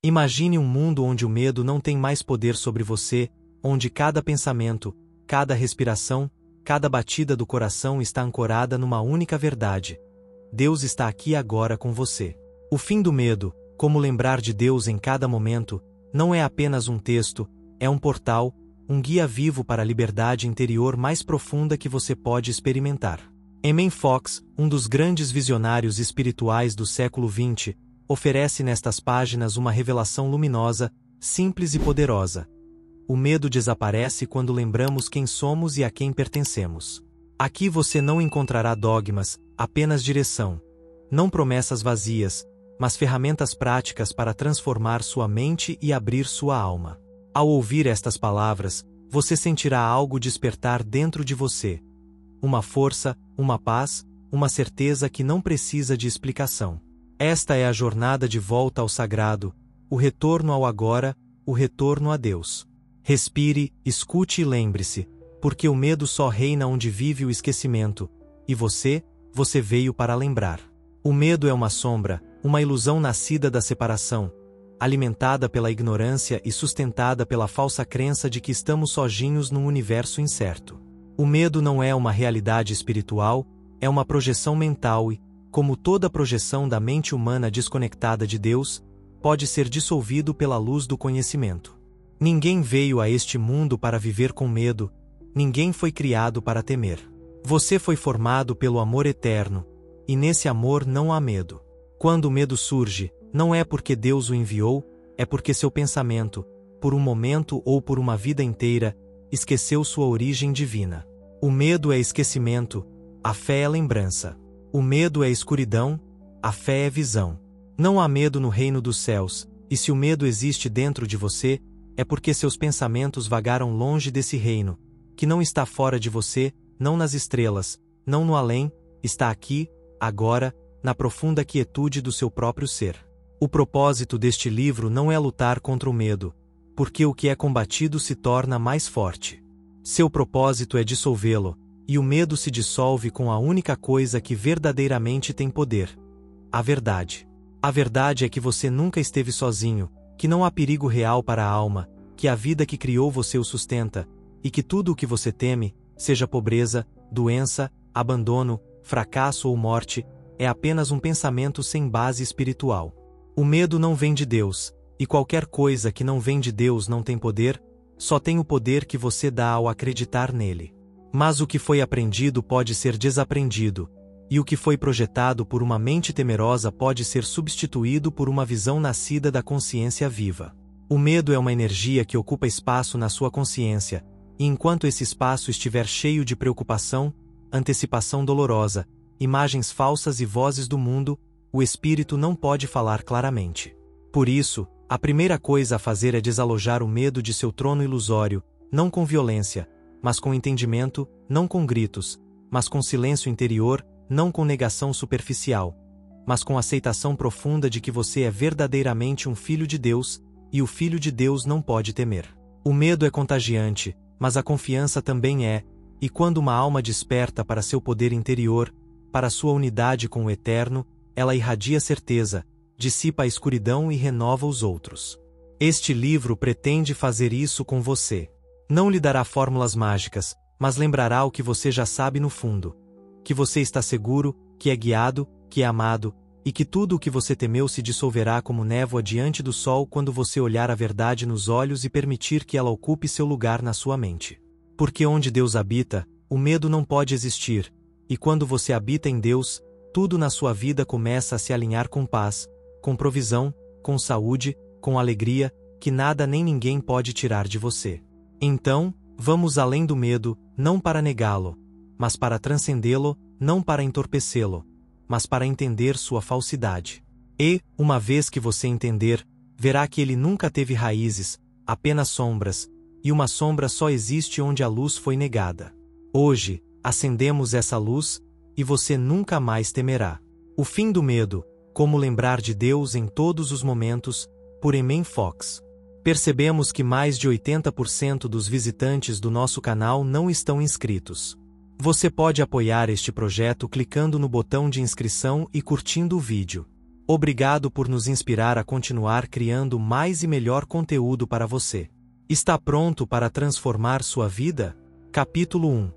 Imagine um mundo onde o medo não tem mais poder sobre você, onde cada pensamento, cada respiração, cada batida do coração está ancorada numa única verdade. Deus está aqui agora com você. O fim do medo, como lembrar de Deus em cada momento, não é apenas um texto, é um portal, um guia vivo para a liberdade interior mais profunda que você pode experimentar. Eamon Fox, um dos grandes visionários espirituais do século XX, oferece nestas páginas uma revelação luminosa, simples e poderosa. O medo desaparece quando lembramos quem somos e a quem pertencemos. Aqui você não encontrará dogmas, apenas direção. Não promessas vazias, mas ferramentas práticas para transformar sua mente e abrir sua alma. Ao ouvir estas palavras, você sentirá algo despertar dentro de você. Uma força, uma paz, uma certeza que não precisa de explicação. Esta é a jornada de volta ao sagrado, o retorno ao agora, o retorno a Deus. Respire, escute e lembre-se, porque o medo só reina onde vive o esquecimento, e você veio para lembrar. O medo é uma sombra, uma ilusão nascida da separação, alimentada pela ignorância e sustentada pela falsa crença de que estamos sozinhos num universo incerto. O medo não é uma realidade espiritual, é uma projeção mental e, como toda projeção da mente humana desconectada de Deus, pode ser dissolvido pela luz do conhecimento. Ninguém veio a este mundo para viver com medo, ninguém foi criado para temer. Você foi formado pelo amor eterno, e nesse amor não há medo. Quando o medo surge, não é porque Deus o enviou, é porque seu pensamento, por um momento ou por uma vida inteira, esqueceu sua origem divina. O medo é esquecimento, a fé é lembrança. O medo é escuridão, a fé é visão. Não há medo no reino dos céus, e se o medo existe dentro de você, é porque seus pensamentos vagaram longe desse reino, que não está fora de você, não nas estrelas, não no além, está aqui, agora, na profunda quietude do seu próprio ser. O propósito deste livro não é lutar contra o medo, porque o que é combatido se torna mais forte. Seu propósito é dissolvê-lo, e o medo se dissolve com a única coisa que verdadeiramente tem poder: a verdade. A verdade é que você nunca esteve sozinho, que não há perigo real para a alma, que a vida que criou você o sustenta, e que tudo o que você teme, seja pobreza, doença, abandono, fracasso ou morte, é apenas um pensamento sem base espiritual. O medo não vem de Deus, e qualquer coisa que não vem de Deus não tem poder, só tem o poder que você dá ao acreditar nele. Mas o que foi aprendido pode ser desaprendido, e o que foi projetado por uma mente temerosa pode ser substituído por uma visão nascida da consciência viva. O medo é uma energia que ocupa espaço na sua consciência, e enquanto esse espaço estiver cheio de preocupação, antecipação dolorosa, imagens falsas e vozes do mundo, o espírito não pode falar claramente. Por isso, a primeira coisa a fazer é desalojar o medo de seu trono ilusório, não com violência, mas com entendimento, não com gritos, mas com silêncio interior, não com negação superficial, mas com aceitação profunda de que você é verdadeiramente um filho de Deus, e o filho de Deus não pode temer. O medo é contagiante, mas a confiança também é, e quando uma alma desperta para seu poder interior, para sua unidade com o Eterno, ela irradia certeza, dissipa a escuridão e renova os outros. Este livro pretende fazer isso com você. Não lhe dará fórmulas mágicas, mas lembrará o que você já sabe no fundo: que você está seguro, que é guiado, que é amado, e que tudo o que você temeu se dissolverá como névoa diante do sol quando você olhar a verdade nos olhos e permitir que ela ocupe seu lugar na sua mente. Porque onde Deus habita, o medo não pode existir, e quando você habita em Deus, tudo na sua vida começa a se alinhar com paz, com provisão, com saúde, com alegria, que nada nem ninguém pode tirar de você. Então, vamos além do medo, não para negá-lo, mas para transcendê-lo, não para entorpecê-lo, mas para entender sua falsidade. E, uma vez que você entender, verá que ele nunca teve raízes, apenas sombras, e uma sombra só existe onde a luz foi negada. Hoje, acendemos essa luz, e você nunca mais temerá. O fim do medo, como lembrar de Deus em todos os momentos, por Eamon Fox. Percebemos que mais de 80% dos visitantes do nosso canal não estão inscritos. Você pode apoiar este projeto clicando no botão de inscrição e curtindo o vídeo. Obrigado por nos inspirar a continuar criando mais e melhor conteúdo para você. Está pronto para transformar sua vida? Capítulo 1.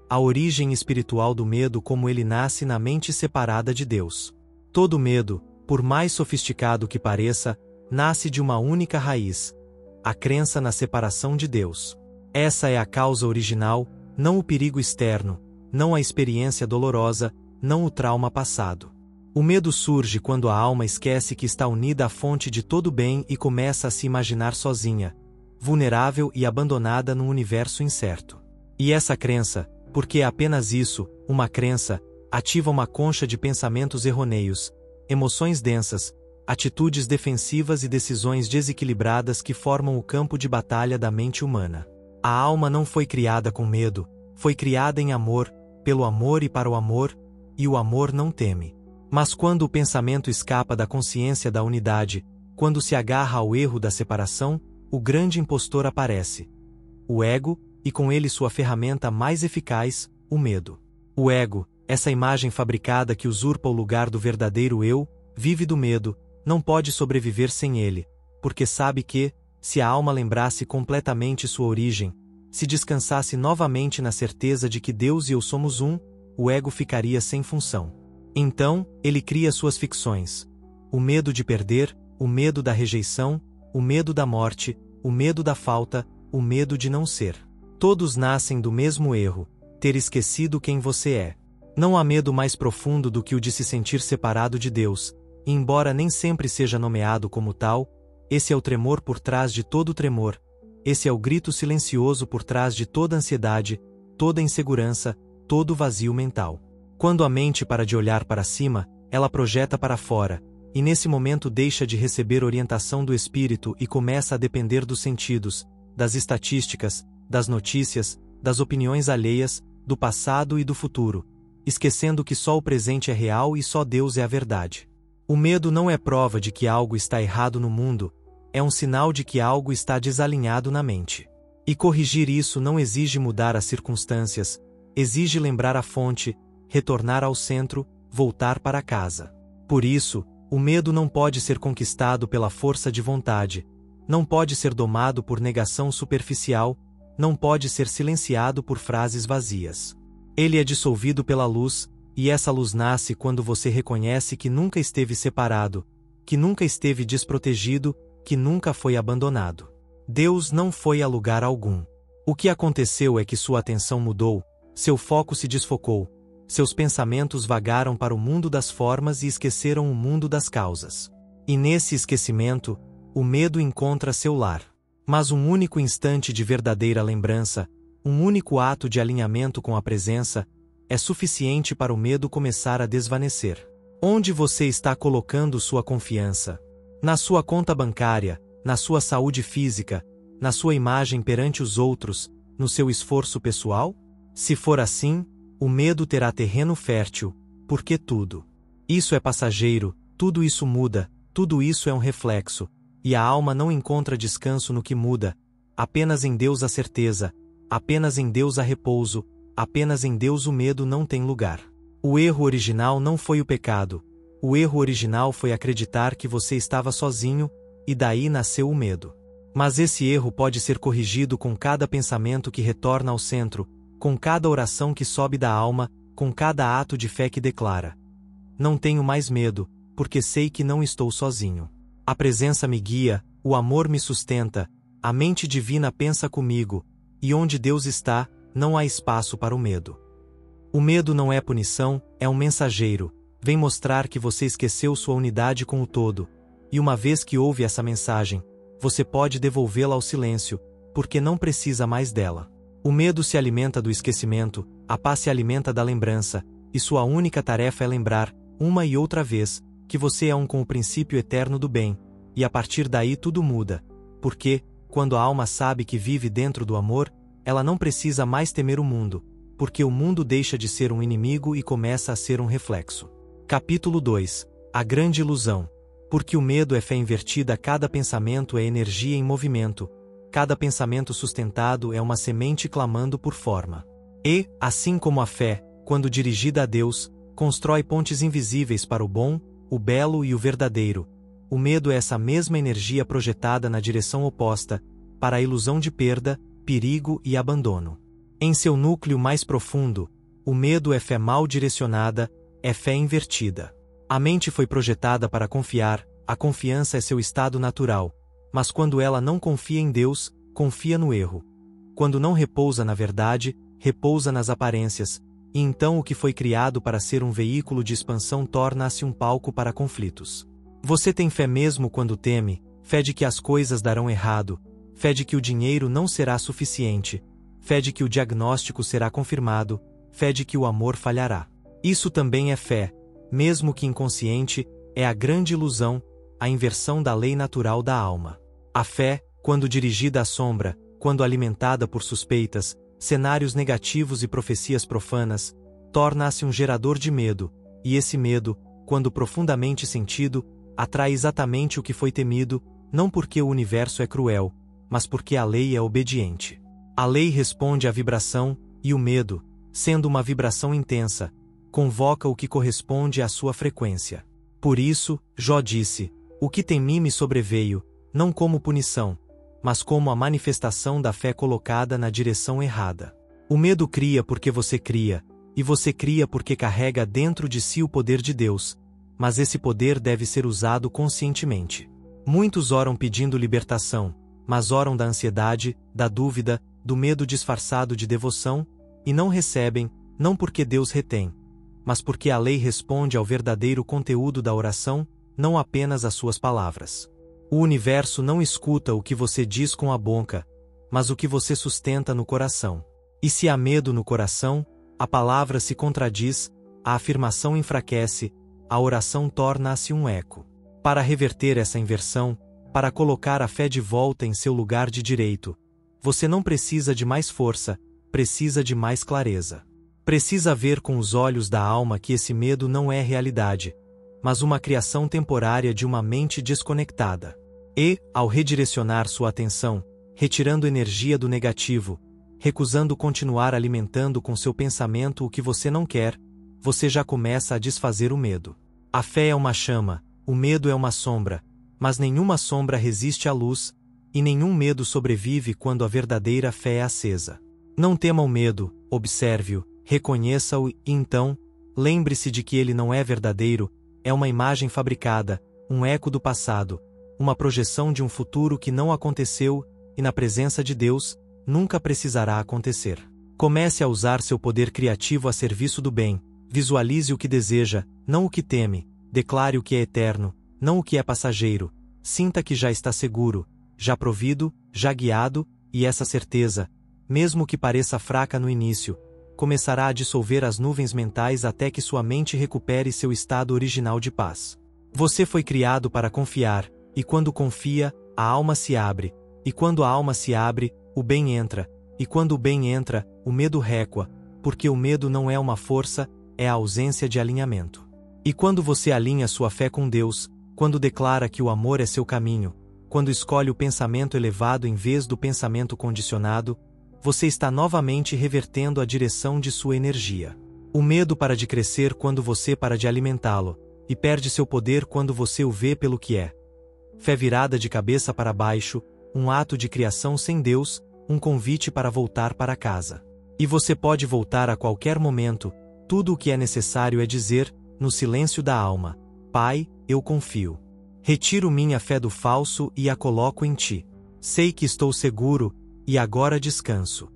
A origem espiritual do medo, como ele nasce na mente separada de Deus. Todo medo, por mais sofisticado que pareça, nasce de uma única raiz: a crença na separação de Deus. Essa é a causa original, não o perigo externo, não a experiência dolorosa, não o trauma passado. O medo surge quando a alma esquece que está unida à fonte de todo bem e começa a se imaginar sozinha, vulnerável e abandonada num universo incerto. E essa crença, porque é apenas isso, uma crença, ativa uma concha de pensamentos errôneos, emoções densas, atitudes defensivas e decisões desequilibradas que formam o campo de batalha da mente humana. A alma não foi criada com medo, foi criada em amor, pelo amor e para o amor, e o amor não teme. Mas quando o pensamento escapa da consciência da unidade, quando se agarra ao erro da separação, o grande impostor aparece. O ego, e com ele sua ferramenta mais eficaz, o medo. O ego, essa imagem fabricada que usurpa o lugar do verdadeiro eu, vive do medo, não pode sobreviver sem ele, porque sabe que, se a alma lembrasse completamente sua origem, se descansasse novamente na certeza de que Deus e eu somos um, o ego ficaria sem função. Então, ele cria suas ficções. O medo de perder, o medo da rejeição, o medo da morte, o medo da falta, o medo de não ser. Todos nascem do mesmo erro: ter esquecido quem você é. Não há medo mais profundo do que o de se sentir separado de Deus, e embora nem sempre seja nomeado como tal, esse é o tremor por trás de todo o tremor, esse é o grito silencioso por trás de toda ansiedade, toda insegurança, todo vazio mental. Quando a mente para de olhar para cima, ela projeta para fora, e nesse momento deixa de receber orientação do espírito e começa a depender dos sentidos, das estatísticas, das notícias, das opiniões alheias, do passado e do futuro, esquecendo que só o presente é real e só Deus é a verdade. O medo não é prova de que algo está errado no mundo, é um sinal de que algo está desalinhado na mente. E corrigir isso não exige mudar as circunstâncias, exige lembrar a fonte, retornar ao centro, voltar para casa. Por isso, o medo não pode ser conquistado pela força de vontade, não pode ser domado por negação superficial, não pode ser silenciado por frases vazias. Ele é dissolvido pela luz, e essa luz nasce quando você reconhece que nunca esteve separado, que nunca esteve desprotegido, que nunca foi abandonado. Deus não foi a lugar algum. O que aconteceu é que sua atenção mudou, seu foco se desfocou, seus pensamentos vagaram para o mundo das formas e esqueceram o mundo das causas. E nesse esquecimento, o medo encontra seu lar. Mas um único instante de verdadeira lembrança, um único ato de alinhamento com a presença, é suficiente para o medo começar a desvanecer. Onde você está colocando sua confiança? Na sua conta bancária, na sua saúde física, na sua imagem perante os outros, no seu esforço pessoal? Se for assim, o medo terá terreno fértil, porque tudo isso é passageiro, tudo isso muda, tudo isso é um reflexo, e a alma não encontra descanso no que muda, apenas em Deus a certeza, apenas em Deus a repouso, apenas em Deus o medo não tem lugar. O erro original não foi o pecado, o erro original foi acreditar que você estava sozinho, e daí nasceu o medo. Mas esse erro pode ser corrigido com cada pensamento que retorna ao centro, com cada oração que sobe da alma, com cada ato de fé que declara: não tenho mais medo, porque sei que não estou sozinho. A presença me guia, o amor me sustenta, a mente divina pensa comigo, e onde Deus está, não há espaço para o medo. O medo não é punição, é um mensageiro, vem mostrar que você esqueceu sua unidade com o todo, e uma vez que ouve essa mensagem, você pode devolvê-la ao silêncio, porque não precisa mais dela. O medo se alimenta do esquecimento, a paz se alimenta da lembrança, e sua única tarefa é lembrar, uma e outra vez, que você é um com o princípio eterno do bem, e a partir daí tudo muda, porque, quando a alma sabe que vive dentro do amor, ela não precisa mais temer o mundo, porque o mundo deixa de ser um inimigo e começa a ser um reflexo. Capítulo 2. A grande ilusão. Porque o medo é fé invertida, cada pensamento é energia em movimento, cada pensamento sustentado é uma semente clamando por forma. E, assim como a fé, quando dirigida a Deus, constrói pontes invisíveis para o bom, o belo e o verdadeiro. O medo é essa mesma energia projetada na direção oposta, para a ilusão de perda, perigo e abandono. Em seu núcleo mais profundo, o medo é fé mal direcionada, é fé invertida. A mente foi projetada para confiar, a confiança é seu estado natural, mas quando ela não confia em Deus, confia no erro. Quando não repousa na verdade, repousa nas aparências, e então o que foi criado para ser um veículo de expansão torna-se um palco para conflitos. Você tem fé mesmo quando teme, fé de que as coisas darão errado, fé de que o dinheiro não será suficiente, fé de que o diagnóstico será confirmado, fé de que o amor falhará. Isso também é fé, mesmo que inconsciente, é a grande ilusão, a inversão da lei natural da alma. A fé, quando dirigida à sombra, quando alimentada por suspeitas, cenários negativos e profecias profanas, torna-se um gerador de medo, e esse medo, quando profundamente sentido, atrai exatamente o que foi temido, não porque o universo é cruel, mas porque a lei é obediente. A lei responde à vibração, e o medo, sendo uma vibração intensa, convoca o que corresponde à sua frequência. Por isso, Jó disse: o que temi me sobreveio, não como punição, mas como a manifestação da fé colocada na direção errada. O medo cria porque você cria, e você cria porque carrega dentro de si o poder de Deus, mas esse poder deve ser usado conscientemente. Muitos oram pedindo libertação, mas oram da ansiedade, da dúvida, do medo disfarçado de devoção, e não recebem, não porque Deus retém, mas porque a lei responde ao verdadeiro conteúdo da oração, não apenas às suas palavras. O universo não escuta o que você diz com a boca, mas o que você sustenta no coração. E se há medo no coração, a palavra se contradiz, a afirmação enfraquece, a oração torna-se um eco. Para reverter essa inversão, para colocar a fé de volta em seu lugar de direito, você não precisa de mais força, precisa de mais clareza. Precisa ver com os olhos da alma que esse medo não é realidade, mas uma criação temporária de uma mente desconectada. E, ao redirecionar sua atenção, retirando energia do negativo, recusando continuar alimentando com seu pensamento o que você não quer, você já começa a desfazer o medo. A fé é uma chama, o medo é uma sombra, mas nenhuma sombra resiste à luz, e nenhum medo sobrevive quando a verdadeira fé é acesa. Não tema o medo, observe-o, reconheça-o e, então, lembre-se de que ele não é verdadeiro, é uma imagem fabricada, um eco do passado, uma projeção de um futuro que não aconteceu, e na presença de Deus, nunca precisará acontecer. Comece a usar seu poder criativo a serviço do bem, visualize o que deseja, não o que teme, declare o que é eterno, não o que é passageiro, sinta que já está seguro, já provido, já guiado, e essa certeza, mesmo que pareça fraca no início, começará a dissolver as nuvens mentais até que sua mente recupere seu estado original de paz. Você foi criado para confiar, e quando confia, a alma se abre, e quando a alma se abre, o bem entra, e quando o bem entra, o medo recua, porque o medo não é uma força, é a ausência de alinhamento. E quando você alinha sua fé com Deus, quando declara que o amor é seu caminho, quando escolhe o pensamento elevado em vez do pensamento condicionado, você está novamente revertendo a direção de sua energia. O medo para de crescer quando você para de alimentá-lo, e perde seu poder quando você o vê pelo que é. Fé virada de cabeça para baixo, um ato de criação sem Deus, um convite para voltar para casa. E você pode voltar a qualquer momento, tudo o que é necessário é dizer, no silêncio da alma: Pai, eu confio. Retiro minha fé do falso e a coloco em ti. Sei que estou seguro, e agora descanso.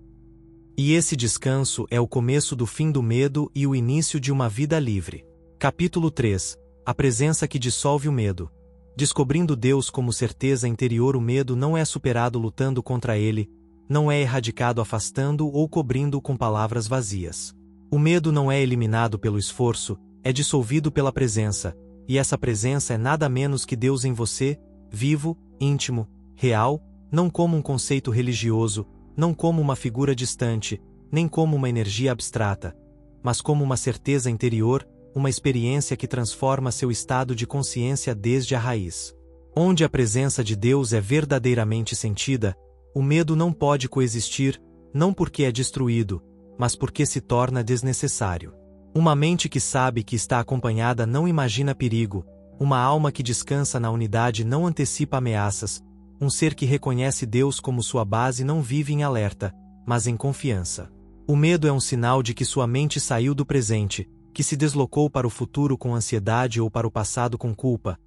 E esse descanso é o começo do fim do medo e o início de uma vida livre. Capítulo 3. A presença que dissolve o medo. Descobrindo Deus como certeza interior, o medo não é superado lutando contra ele, não é erradicado afastando ou cobrindo-o com palavras vazias. O medo não é eliminado pelo esforço, é dissolvido pela presença, e essa presença é nada menos que Deus em você, vivo, íntimo, real, não como um conceito religioso, não como uma figura distante, nem como uma energia abstrata, mas como uma certeza interior, uma experiência que transforma seu estado de consciência desde a raiz. Onde a presença de Deus é verdadeiramente sentida, o medo não pode coexistir, não porque é destruído, mas porque se torna desnecessário. Uma mente que sabe que está acompanhada não imagina perigo, Uma alma que descansa na unidade não antecipa ameaças. Um ser que reconhece Deus como sua base não vive em alerta, mas em confiança. O medo é um sinal de que sua mente saiu do presente, que se deslocou para o futuro com ansiedade ou para o passado com culpa.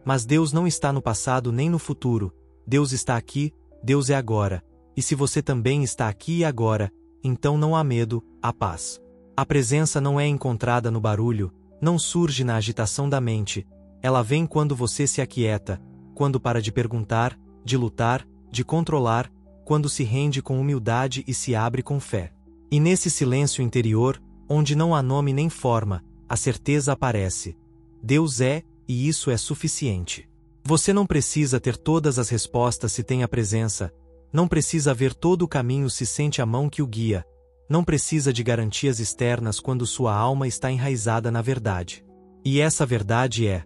Mas Deus não está no passado nem no futuro. Deus está aqui, Deus é agora. E se você também está aqui e agora, então não há medo, há paz. A presença não é encontrada no barulho, não surge na agitação da mente. Ela vem quando você se aquieta, quando para de perguntar, de lutar, de controlar, quando se rende com humildade e se abre com fé. E nesse silêncio interior, onde não há nome nem forma, a certeza aparece. Deus é, e isso é suficiente. Você não precisa ter todas as respostas se tem a presença, não precisa ver todo o caminho se sente a mão que o guia, não precisa de garantias externas quando sua alma está enraizada na verdade. E essa verdade é: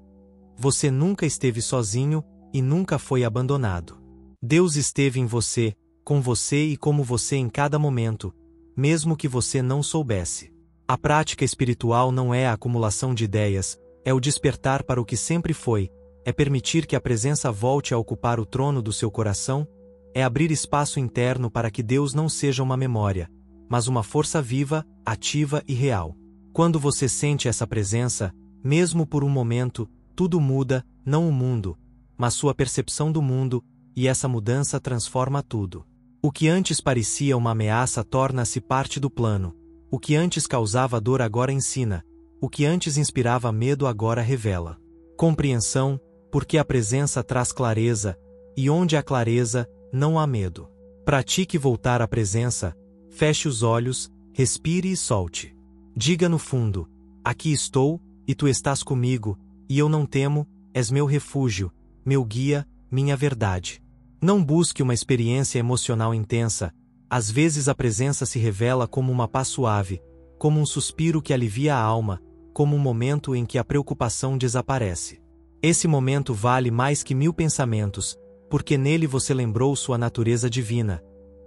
você nunca esteve sozinho e nunca foi abandonado. Deus esteve em você, com você e como você em cada momento, mesmo que você não soubesse. A prática espiritual não é a acumulação de ideias, é o despertar para o que sempre foi, é permitir que a presença volte a ocupar o trono do seu coração, é abrir espaço interno para que Deus não seja uma memória, mas uma força viva, ativa e real. Quando você sente essa presença, mesmo por um momento, tudo muda, não o mundo, mas sua percepção do mundo, e essa mudança transforma tudo. O que antes parecia uma ameaça torna-se parte do plano. O que antes causava dor agora ensina. O que antes inspirava medo agora revela compreensão, porque a presença traz clareza, e onde há clareza, não há medo. Pratique voltar à presença, feche os olhos, respire e solte. Diga no fundo: aqui estou, e tu estás comigo, e eu não temo, és meu refúgio, meu guia, minha verdade. Não busque uma experiência emocional intensa. Às vezes a presença se revela como uma paz suave, como um suspiro que alivia a alma, como um momento em que a preocupação desaparece. Esse momento vale mais que 1000 pensamentos, porque nele você lembrou sua natureza divina,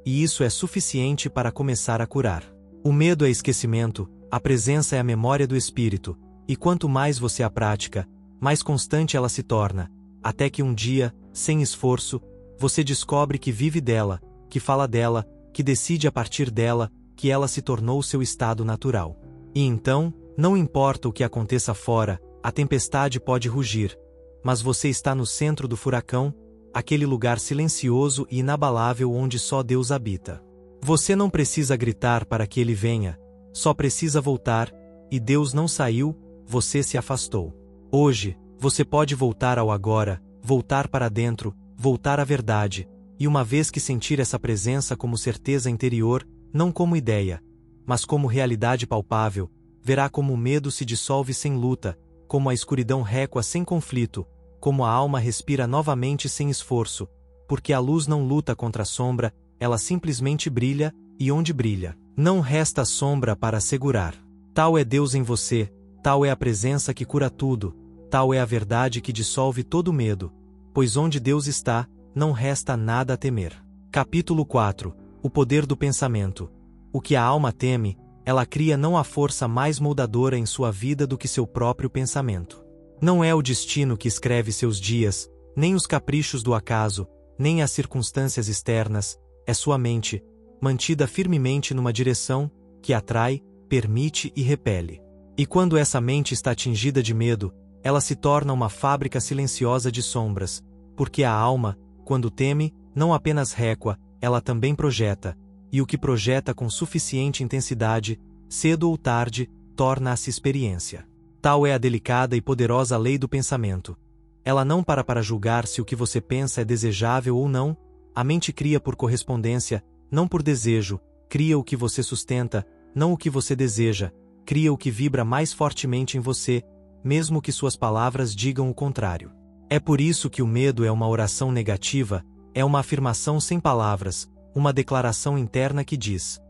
e isso é suficiente para começar a curar. O medo é esquecimento, a presença é a memória do espírito, e quanto mais você a pratica, mais constante ela se torna, até que um dia, sem esforço, você descobre que vive dela, que fala dela, que decide a partir dela, que ela se tornou seu estado natural. E então, não importa o que aconteça fora, a tempestade pode rugir, mas você está no centro do furacão, aquele lugar silencioso e inabalável onde só Deus habita. Você não precisa gritar para que ele venha, só precisa voltar, e Deus não saiu, você se afastou. Hoje, você pode voltar ao agora, voltar para dentro, voltar à verdade, e uma vez que sentir essa presença como certeza interior, não como ideia, mas como realidade palpável, verá como o medo se dissolve sem luta, como a escuridão recua sem conflito, como a alma respira novamente sem esforço, porque a luz não luta contra a sombra, ela simplesmente brilha, e onde brilha, não resta sombra para segurar. Tal é Deus em você, tal é a presença que cura tudo, tal é a verdade que dissolve todo medo, pois onde Deus está, não resta nada a temer. Capítulo 4. O poder do pensamento. O que a alma teme, ela cria não a força mais moldadora em sua vida do que seu próprio pensamento. Não é o destino que escreve seus dias, nem os caprichos do acaso, nem as circunstâncias externas, é sua mente, mantida firmemente numa direção, que atrai, permite e repele. E quando essa mente está tingida de medo, ela se torna uma fábrica silenciosa de sombras, porque a alma, quando teme, não apenas recua, ela também projeta, e o que projeta com suficiente intensidade, cedo ou tarde, torna-se experiência. Tal é a delicada e poderosa lei do pensamento. Ela não para julgar se o que você pensa é desejável ou não, a mente cria por correspondência, não por desejo, cria o que você sustenta, não o que você deseja, cria o que vibra mais fortemente em você, mesmo que suas palavras digam o contrário. É por isso que o medo é uma oração negativa, é uma afirmação sem palavras, uma declaração interna que diz: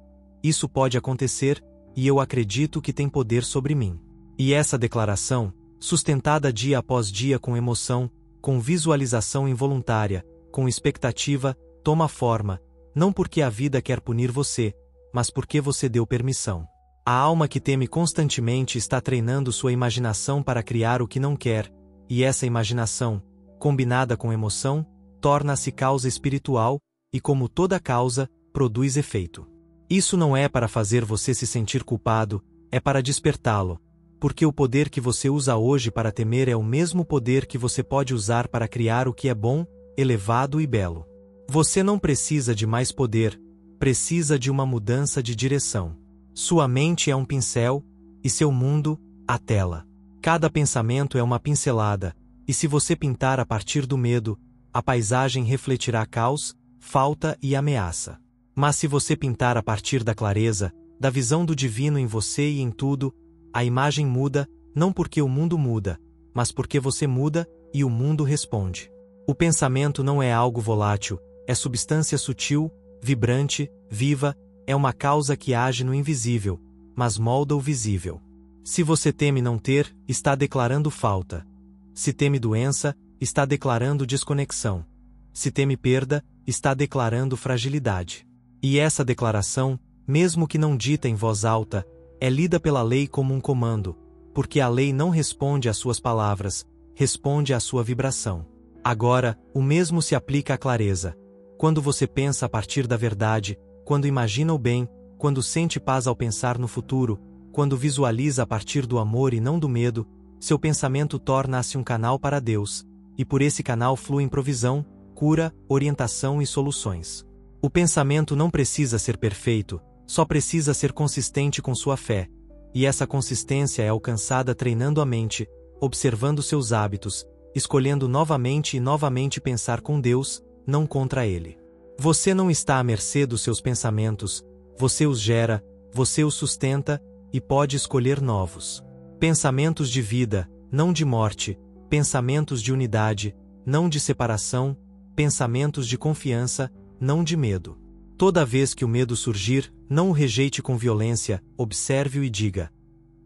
isso pode acontecer, e eu acredito que tem poder sobre mim. E essa declaração, sustentada dia após dia com emoção, com visualização involuntária, com expectativa, toma forma, não porque a vida quer punir você, mas porque você deu permissão. A alma que teme constantemente está treinando sua imaginação para criar o que não quer, e essa imaginação, combinada com emoção, torna-se causa espiritual, e como toda causa, produz efeito. Isso não é para fazer você se sentir culpado, é para despertá-lo, porque o poder que você usa hoje para temer é o mesmo poder que você pode usar para criar o que é bom, elevado e belo. Você não precisa de mais poder, precisa de uma mudança de direção. Sua mente é um pincel, e seu mundo, a tela. Cada pensamento é uma pincelada, e se você pintar a partir do medo, a paisagem refletirá caos, falta e ameaça. Mas se você pintar a partir da clareza, da visão do divino em você e em tudo, a imagem muda, não porque o mundo muda, mas porque você muda e o mundo responde. O pensamento não é algo volátil, é substância sutil, vibrante, viva, é uma causa que age no invisível, mas molda o visível. Se você teme não ter, está declarando falta. Se teme doença, está declarando desconexão. Se teme perda, está declarando fragilidade. E essa declaração, mesmo que não dita em voz alta, é lida pela lei como um comando, porque a lei não responde às suas palavras, responde à sua vibração. Agora, o mesmo se aplica à clareza. Quando você pensa a partir da verdade, quando imagina o bem, quando sente paz ao pensar no futuro, quando visualiza a partir do amor e não do medo, seu pensamento torna-se um canal para Deus, e por esse canal fluem provisão, cura, orientação e soluções. O pensamento não precisa ser perfeito, só precisa ser consistente com sua fé, e essa consistência é alcançada treinando a mente, observando seus hábitos, escolhendo novamente e novamente pensar com Deus, não contra Ele. Você não está à mercê dos seus pensamentos, você os gera, você os sustenta, e pode escolher novos. Pensamentos de vida, não de morte, pensamentos de unidade, não de separação, pensamentos de confiança, não de medo. Toda vez que o medo surgir, não o rejeite com violência, observe-o e diga: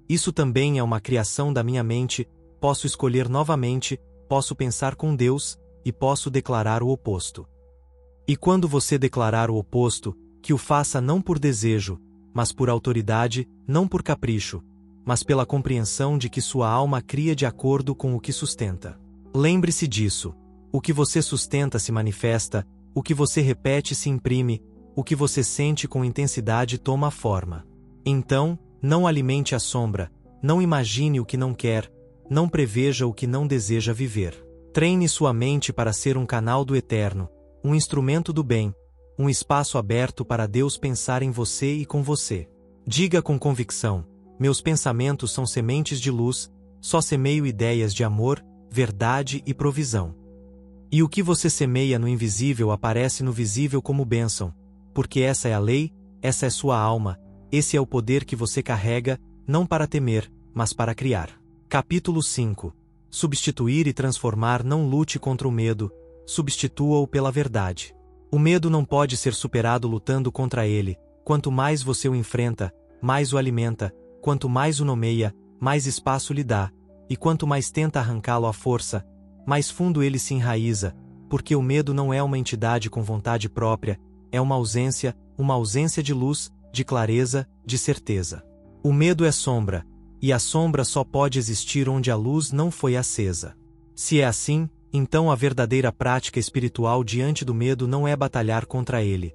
isso também é uma criação da minha mente, posso escolher novamente, posso pensar com Deus, e posso declarar o oposto. E quando você declarar o oposto, que o faça não por desejo, mas por autoridade, não por capricho, mas pela compreensão de que sua alma cria de acordo com o que sustenta. Lembre-se disso: o que você sustenta se manifesta, o que você repete se imprime, o que você sente com intensidade toma forma. Então, não alimente a sombra, não imagine o que não quer, não preveja o que não deseja viver. Treine sua mente para ser um canal do eterno, um instrumento do bem, um espaço aberto para Deus pensar em você e com você. Diga com convicção: meus pensamentos são sementes de luz, só semeio ideias de amor, verdade e provisão. E o que você semeia no invisível aparece no visível como bênção, porque essa é a lei, essa é sua alma, esse é o poder que você carrega, não para temer, mas para criar. Capítulo 5. Substituir e transformar. Não lute contra o medo, substitua-o pela verdade. O medo não pode ser superado lutando contra ele. Quanto mais você o enfrenta, mais o alimenta, quanto mais o nomeia, mais espaço lhe dá, e quanto mais tenta arrancá-lo à força, mais fundo ele se enraiza, porque o medo não é uma entidade com vontade própria, é uma ausência de luz, de clareza, de certeza. O medo é sombra, e a sombra só pode existir onde a luz não foi acesa. Se é assim, então a verdadeira prática espiritual diante do medo não é batalhar contra ele,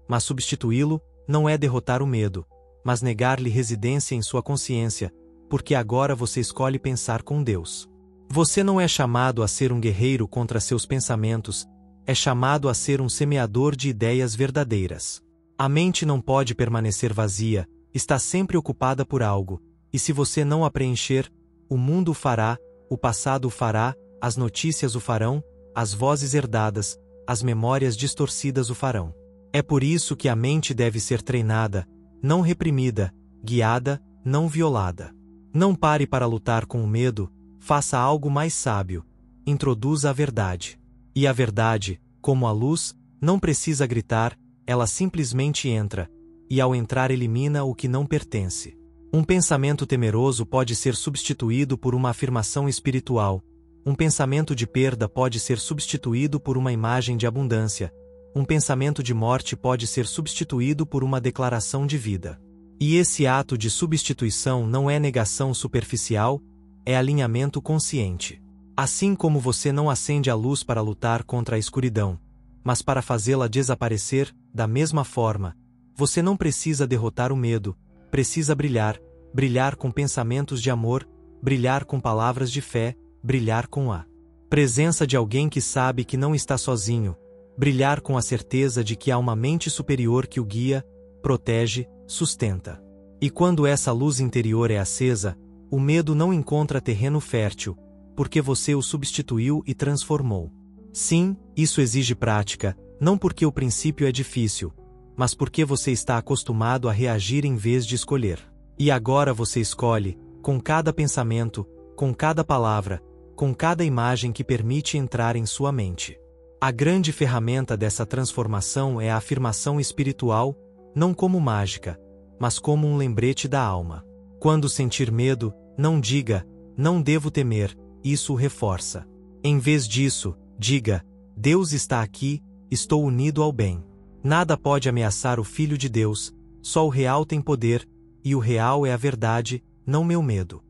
mas substituí-lo, não é derrotar o medo, mas negar-lhe residência em sua consciência, porque agora você escolhe pensar com Deus. Você não é chamado a ser um guerreiro contra seus pensamentos, é chamado a ser um semeador de ideias verdadeiras. A mente não pode permanecer vazia, está sempre ocupada por algo, e se você não a preencher, o mundo o fará, o passado o fará, as notícias o farão, as vozes herdadas, as memórias distorcidas o farão. É por isso que a mente deve ser treinada, não reprimida, guiada, não violada. Não pare para lutar com o medo, faça algo mais sábio, introduza a verdade. E a verdade, como a luz, não precisa gritar, ela simplesmente entra, e ao entrar elimina o que não pertence. Um pensamento temeroso pode ser substituído por uma afirmação espiritual, um pensamento de perda pode ser substituído por uma imagem de abundância, um pensamento de morte pode ser substituído por uma declaração de vida. E esse ato de substituição não é negação superficial, é alinhamento consciente. Assim como você não acende a luz para lutar contra a escuridão, mas para fazê-la desaparecer, da mesma forma, você não precisa derrotar o medo, precisa brilhar, brilhar com pensamentos de amor, brilhar com palavras de fé, brilhar com a presença de alguém que sabe que não está sozinho, brilhar com a certeza de que há uma mente superior que o guia, protege, sustenta. E quando essa luz interior é acesa, o medo não encontra terreno fértil, porque você o substituiu e transformou. Sim, isso exige prática, não porque o princípio é difícil, mas porque você está acostumado a reagir em vez de escolher. E agora você escolhe, com cada pensamento, com cada palavra, com cada imagem que permite entrar em sua mente. A grande ferramenta dessa transformação é a afirmação espiritual, não como mágica, mas como um lembrete da alma. Quando sentir medo, não diga, não devo temer, isso o reforça. Em vez disso, diga, Deus está aqui, estou unido ao bem. Nada pode ameaçar o Filho de Deus, só o real tem poder, e o real é a verdade, não meu medo.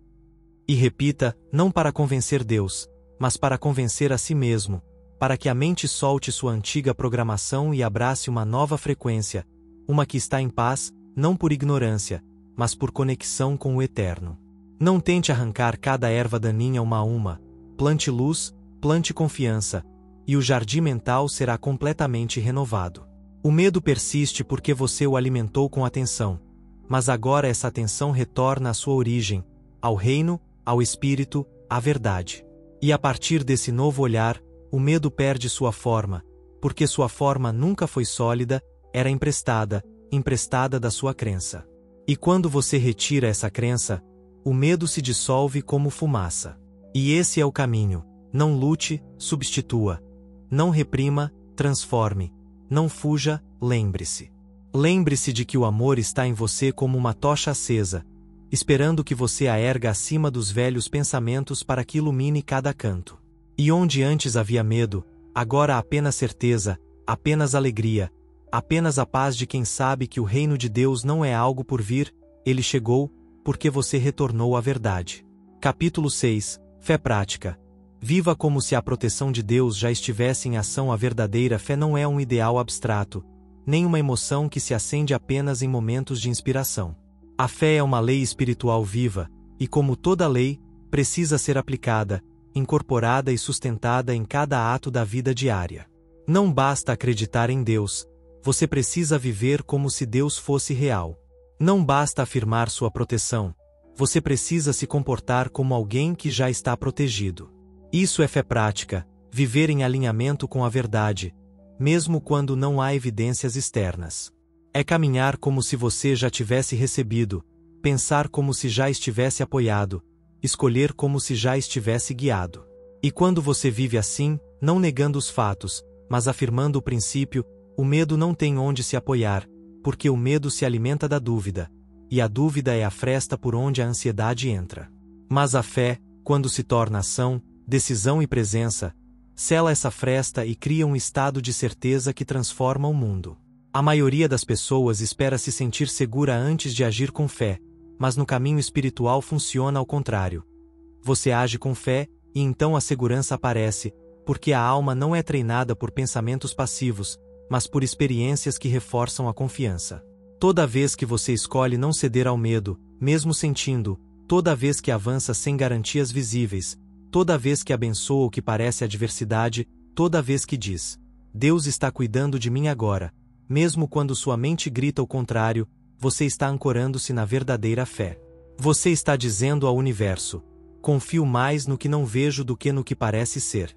E repita, não para convencer Deus, mas para convencer a si mesmo, para que a mente solte sua antiga programação e abrace uma nova frequência, uma que está em paz, não por ignorância, mas por conexão com o Eterno. Não tente arrancar cada erva daninha uma a uma, plante luz, plante confiança, e o jardim mental será completamente renovado. O medo persiste porque você o alimentou com atenção, mas agora essa atenção retorna à sua origem, ao reino, ao espírito, à verdade. E a partir desse novo olhar, o medo perde sua forma, porque sua forma nunca foi sólida, era emprestada da sua crença. E quando você retira essa crença, o medo se dissolve como fumaça. E esse é o caminho. Não lute, substitua. Não reprima, transforme. Não fuja, lembre-se. Lembre-se de que o amor está em você como uma tocha acesa, esperando que você a erga acima dos velhos pensamentos para que ilumine cada canto. E onde antes havia medo, agora há apenas certeza, apenas alegria, apenas a paz de quem sabe que o reino de Deus não é algo por vir, ele chegou, porque você retornou à verdade. Capítulo 6. Fé prática. Viva como se a proteção de Deus já estivesse em ação. A verdadeira fé não é um ideal abstrato, nem uma emoção que se acende apenas em momentos de inspiração. A fé é uma lei espiritual viva, e como toda lei, precisa ser aplicada, incorporada e sustentada em cada ato da vida diária. Não basta acreditar em Deus, você precisa viver como se Deus fosse real. Não basta afirmar sua proteção, você precisa se comportar como alguém que já está protegido. Isso é fé prática, viver em alinhamento com a verdade, mesmo quando não há evidências externas. É caminhar como se você já tivesse recebido, pensar como se já estivesse apoiado, escolher como se já estivesse guiado. E quando você vive assim, não negando os fatos, mas afirmando o princípio, o medo não tem onde se apoiar, porque o medo se alimenta da dúvida, e a dúvida é a fresta por onde a ansiedade entra. Mas a fé, quando se torna ação, decisão e presença, sela essa fresta e cria um estado de certeza que transforma o mundo. A maioria das pessoas espera se sentir segura antes de agir com fé, mas no caminho espiritual funciona ao contrário. Você age com fé, e então a segurança aparece, porque a alma não é treinada por pensamentos passivos, mas por experiências que reforçam a confiança. Toda vez que você escolhe não ceder ao medo, mesmo sentindo, toda vez que avança sem garantias visíveis, toda vez que abençoa o que parece adversidade, toda vez que diz, Deus está cuidando de mim agora, mesmo quando sua mente grita o contrário, você está ancorando-se na verdadeira fé. Você está dizendo ao universo, confio mais no que não vejo do que no que parece ser.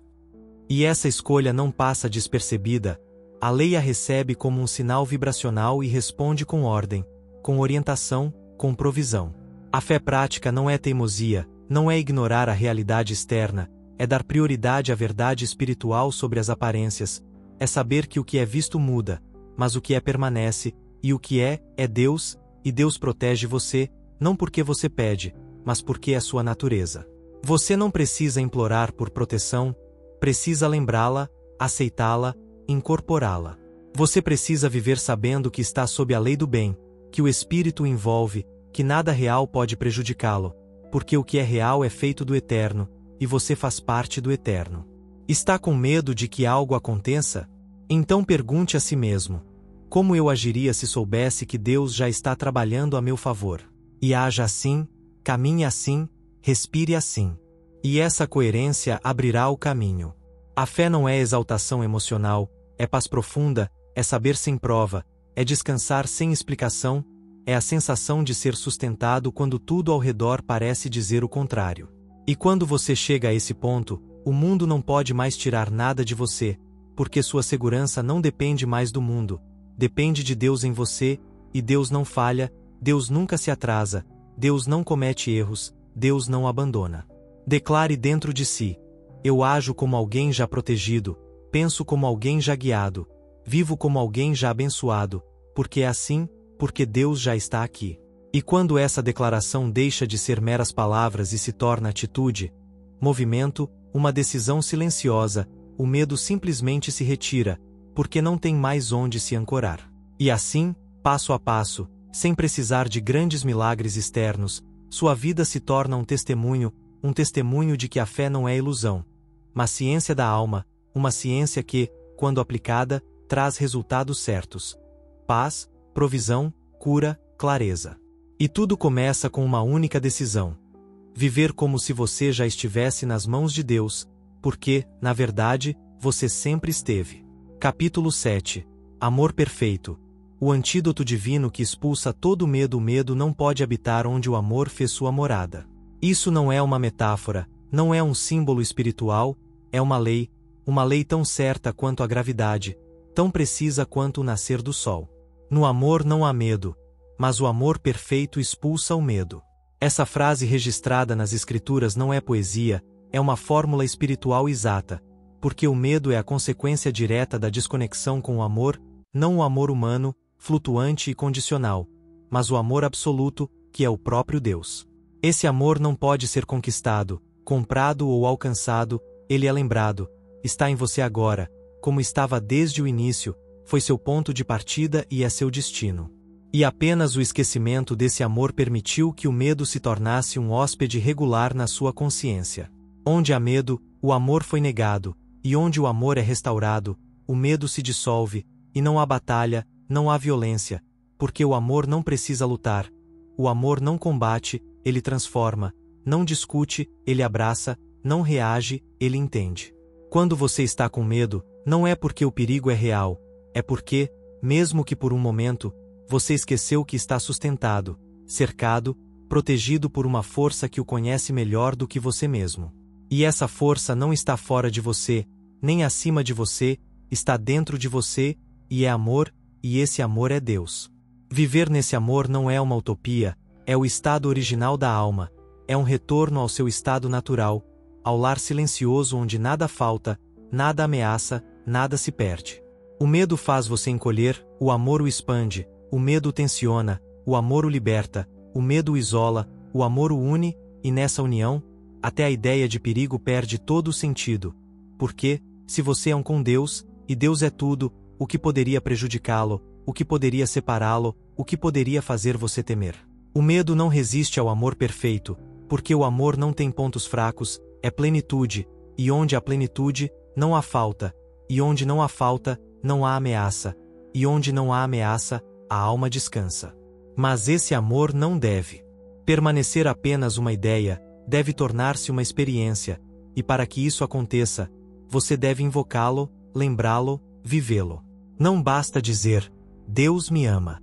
E essa escolha não passa despercebida, a lei a recebe como um sinal vibracional e responde com ordem, com orientação, com provisão. A fé prática não é teimosia, não é ignorar a realidade externa, é dar prioridade à verdade espiritual sobre as aparências, é saber que o que é visto muda, mas o que é permanece, e o que é Deus, e Deus protege você, não porque você pede, mas porque é sua natureza. Você não precisa implorar por proteção, precisa lembrá-la, aceitá-la, incorporá-la. Você precisa viver sabendo que está sob a lei do bem, que o Espírito o envolve, que nada real pode prejudicá-lo, porque o que é real é feito do Eterno, e você faz parte do eterno. Está com medo de que algo aconteça? Então pergunte a si mesmo: como eu agiria se soubesse que Deus já está trabalhando a meu favor? E haja assim, caminhe assim, respire assim. E essa coerência abrirá o caminho. A fé não é exaltação emocional, é paz profunda, é saber sem prova, é descansar sem explicação, é a sensação de ser sustentado quando tudo ao redor parece dizer o contrário. E quando você chega a esse ponto, o mundo não pode mais tirar nada de você, porque sua segurança não depende mais do mundo, depende de Deus em você, e Deus não falha, Deus nunca se atrasa, Deus não comete erros, Deus não abandona. Declare dentro de si: eu ajo como alguém já protegido, penso como alguém já guiado, vivo como alguém já abençoado, porque é assim, porque Deus já está aqui. E quando essa declaração deixa de ser meras palavras e se torna atitude, movimento, uma decisão silenciosa, o medo simplesmente se retira, porque não tem mais onde se ancorar. E assim, passo a passo, sem precisar de grandes milagres externos, sua vida se torna um testemunho de que a fé não é ilusão, mas ciência da alma, uma ciência que, quando aplicada, traz resultados certos: paz, provisão, cura, clareza. E tudo começa com uma única decisão: viver como se você já estivesse nas mãos de Deus, porque, na verdade, você sempre esteve. Capítulo 7. Amor perfeito. O antídoto divino que expulsa todo medo. O medo não pode habitar onde o amor fez sua morada. Isso não é uma metáfora, não é um símbolo espiritual, é uma lei tão certa quanto a gravidade, tão precisa quanto o nascer do sol. No amor não há medo, mas o amor perfeito expulsa o medo. Essa frase registrada nas Escrituras não é poesia, é uma fórmula espiritual exata, porque o medo é a consequência direta da desconexão com o amor, não o amor humano, flutuante e condicional, mas o amor absoluto, que é o próprio Deus. Esse amor não pode ser conquistado, comprado ou alcançado, ele é lembrado, está em você agora, como estava desde o início, foi seu ponto de partida e é seu destino. E apenas o esquecimento desse amor permitiu que o medo se tornasse um hóspede regular na sua consciência. Onde há medo, o amor foi negado, e onde o amor é restaurado, o medo se dissolve, e não há batalha, não há violência, porque o amor não precisa lutar, o amor não combate, ele transforma, não discute, ele abraça, não reage, ele entende. Quando você está com medo, não é porque o perigo é real, é porque, mesmo que por um momento, você esqueceu que está sustentado, cercado, protegido por uma força que o conhece melhor do que você mesmo. E essa força não está fora de você, nem acima de você, está dentro de você, e é amor, e esse amor é Deus. Viver nesse amor não é uma utopia, é o estado original da alma, é um retorno ao seu estado natural, ao lar silencioso onde nada falta, nada ameaça, nada se perde. O medo faz você encolher, o amor o expande, o medo o tensiona, o amor o liberta, o medo o isola, o amor o une, e nessa união, até a ideia de perigo perde todo o sentido. Porque, se você é um com Deus, e Deus é tudo, o que poderia prejudicá-lo, o que poderia separá-lo, o que poderia fazer você temer? O medo não resiste ao amor perfeito, porque o amor não tem pontos fracos, é plenitude, e onde há plenitude, não há falta, e onde não há falta, não há ameaça, e onde não há ameaça, a alma descansa. Mas esse amor não deve permanecer apenas uma ideia, deve tornar-se uma experiência, e para que isso aconteça, você deve invocá-lo, lembrá-lo, vivê-lo. Não basta dizer: Deus me ama.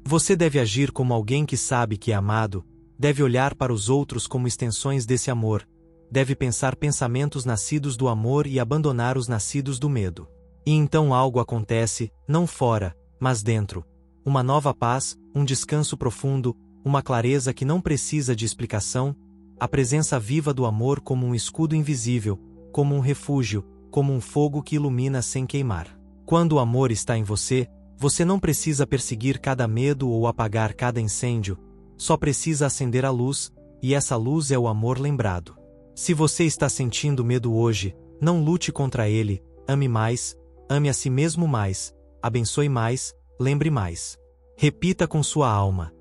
Você deve agir como alguém que sabe que é amado, deve olhar para os outros como extensões desse amor, deve pensar pensamentos nascidos do amor e abandonar os nascidos do medo. E então algo acontece, não fora, mas dentro. Uma nova paz, um descanso profundo, uma clareza que não precisa de explicação, a presença viva do amor como um escudo invisível, como um refúgio, como um fogo que ilumina sem queimar. Quando o amor está em você, você não precisa perseguir cada medo ou apagar cada incêndio, só precisa acender a luz, e essa luz é o amor lembrado. Se você está sentindo medo hoje, não lute contra ele, ame mais, ame a si mesmo mais, abençoe mais, lembre mais. Repita com sua alma: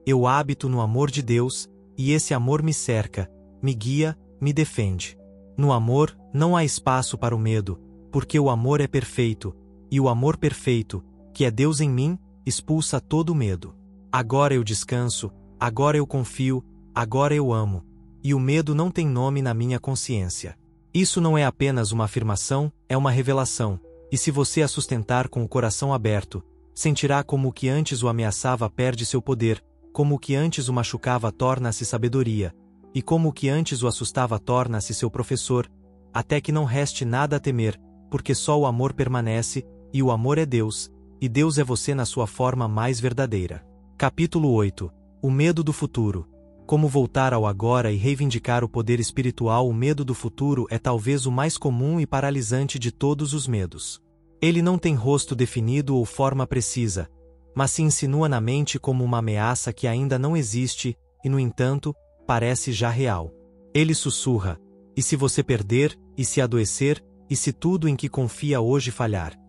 eu habito no amor de Deus, e esse amor me cerca, me guia, me defende. No amor, não há espaço para o medo, porque o amor é perfeito, e o amor perfeito, que é Deus em mim, expulsa todo o medo. Agora eu descanso, agora eu confio, agora eu amo, e o medo não tem nome na minha consciência. Isso não é apenas uma afirmação, é uma revelação, e se você a sustentar com o coração aberto, sentirá como o que antes o ameaçava perde seu poder, como o que antes o machucava torna-se sabedoria, e como o que antes o assustava torna-se seu professor, até que não reste nada a temer, porque só o amor permanece, e o amor é Deus, e Deus é você na sua forma mais verdadeira. Capítulo 8. O medo do futuro. Como voltar ao agora e reivindicar o poder espiritual. O medo do futuro é talvez o mais comum e paralisante de todos os medos. Ele não tem rosto definido ou forma precisa, mas se insinua na mente como uma ameaça que ainda não existe e, no entanto, parece já real. Ele sussurra: e se você perder, e se adoecer, e se tudo em que confia hoje falhar?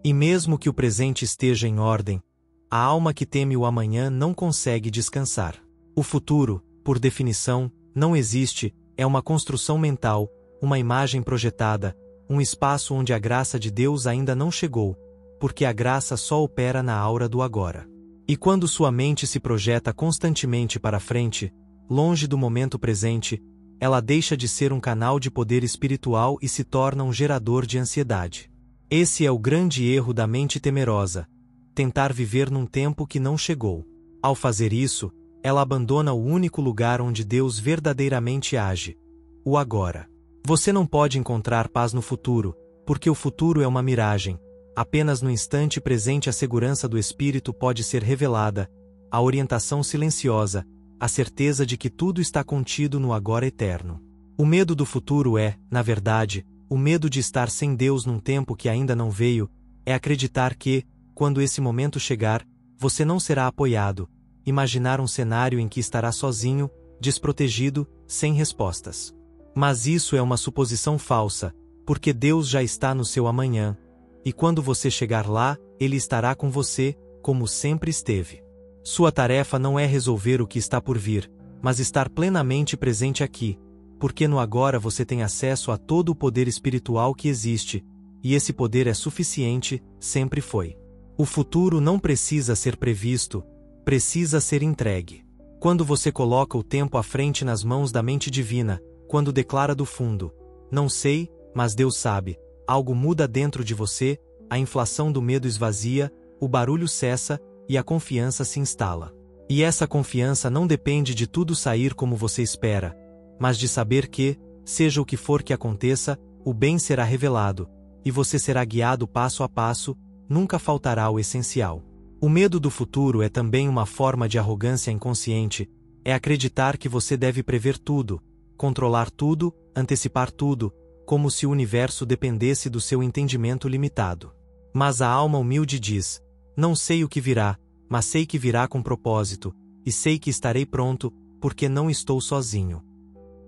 E mesmo que o presente esteja em ordem, a alma que teme o amanhã não consegue descansar. O futuro, por definição, não existe, é uma construção mental, uma imagem projetada, um espaço onde a graça de Deus ainda não chegou, porque a graça só opera na aura do agora. E quando sua mente se projeta constantemente para frente, longe do momento presente, ela deixa de ser um canal de poder espiritual e se torna um gerador de ansiedade. Esse é o grande erro da mente temerosa: tentar viver num tempo que não chegou. Ao fazer isso, ela abandona o único lugar onde Deus verdadeiramente age: o agora. Você não pode encontrar paz no futuro, porque o futuro é uma miragem. Apenas no instante presente a segurança do espírito pode ser revelada, a orientação silenciosa, a certeza de que tudo está contido no agora eterno. O medo do futuro é, na verdade, o medo de estar sem Deus num tempo que ainda não veio, é acreditar que, quando esse momento chegar, você não será apoiado, imaginar um cenário em que estará sozinho, desprotegido, sem respostas. Mas isso é uma suposição falsa, porque Deus já está no seu amanhã, e quando você chegar lá, Ele estará com você, como sempre esteve. Sua tarefa não é resolver o que está por vir, mas estar plenamente presente aqui, porque no agora você tem acesso a todo o poder espiritual que existe, e esse poder é suficiente, sempre foi. O futuro não precisa ser previsto, precisa ser entregue. Quando você coloca o tempo à frente nas mãos da mente divina, quando declara do fundo: não sei, mas Deus sabe, algo muda dentro de você, a inflação do medo esvazia, o barulho cessa, e a confiança se instala. E essa confiança não depende de tudo sair como você espera, mas de saber que, seja o que for que aconteça, o bem será revelado, e você será guiado passo a passo, nunca faltará o essencial. O medo do futuro é também uma forma de arrogância inconsciente, é acreditar que você deve prever tudo, controlar tudo, antecipar tudo, como se o universo dependesse do seu entendimento limitado. Mas a alma humilde diz: não sei o que virá, mas sei que virá com propósito, e sei que estarei pronto, porque não estou sozinho.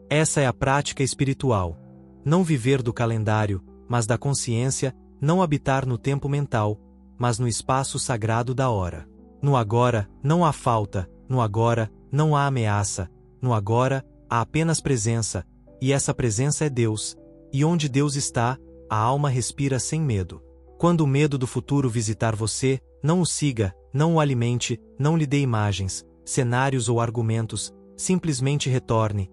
Essa é a prática espiritual. Não viver do calendário, mas da consciência, não habitar no tempo mental, mas no espaço sagrado da hora. No agora, não há falta, no agora, não há ameaça, no agora, há apenas presença, e essa presença é Deus, e onde Deus está, a alma respira sem medo. Quando o medo do futuro visitar você, não o siga, não o alimente, não lhe dê imagens, cenários ou argumentos, simplesmente retorne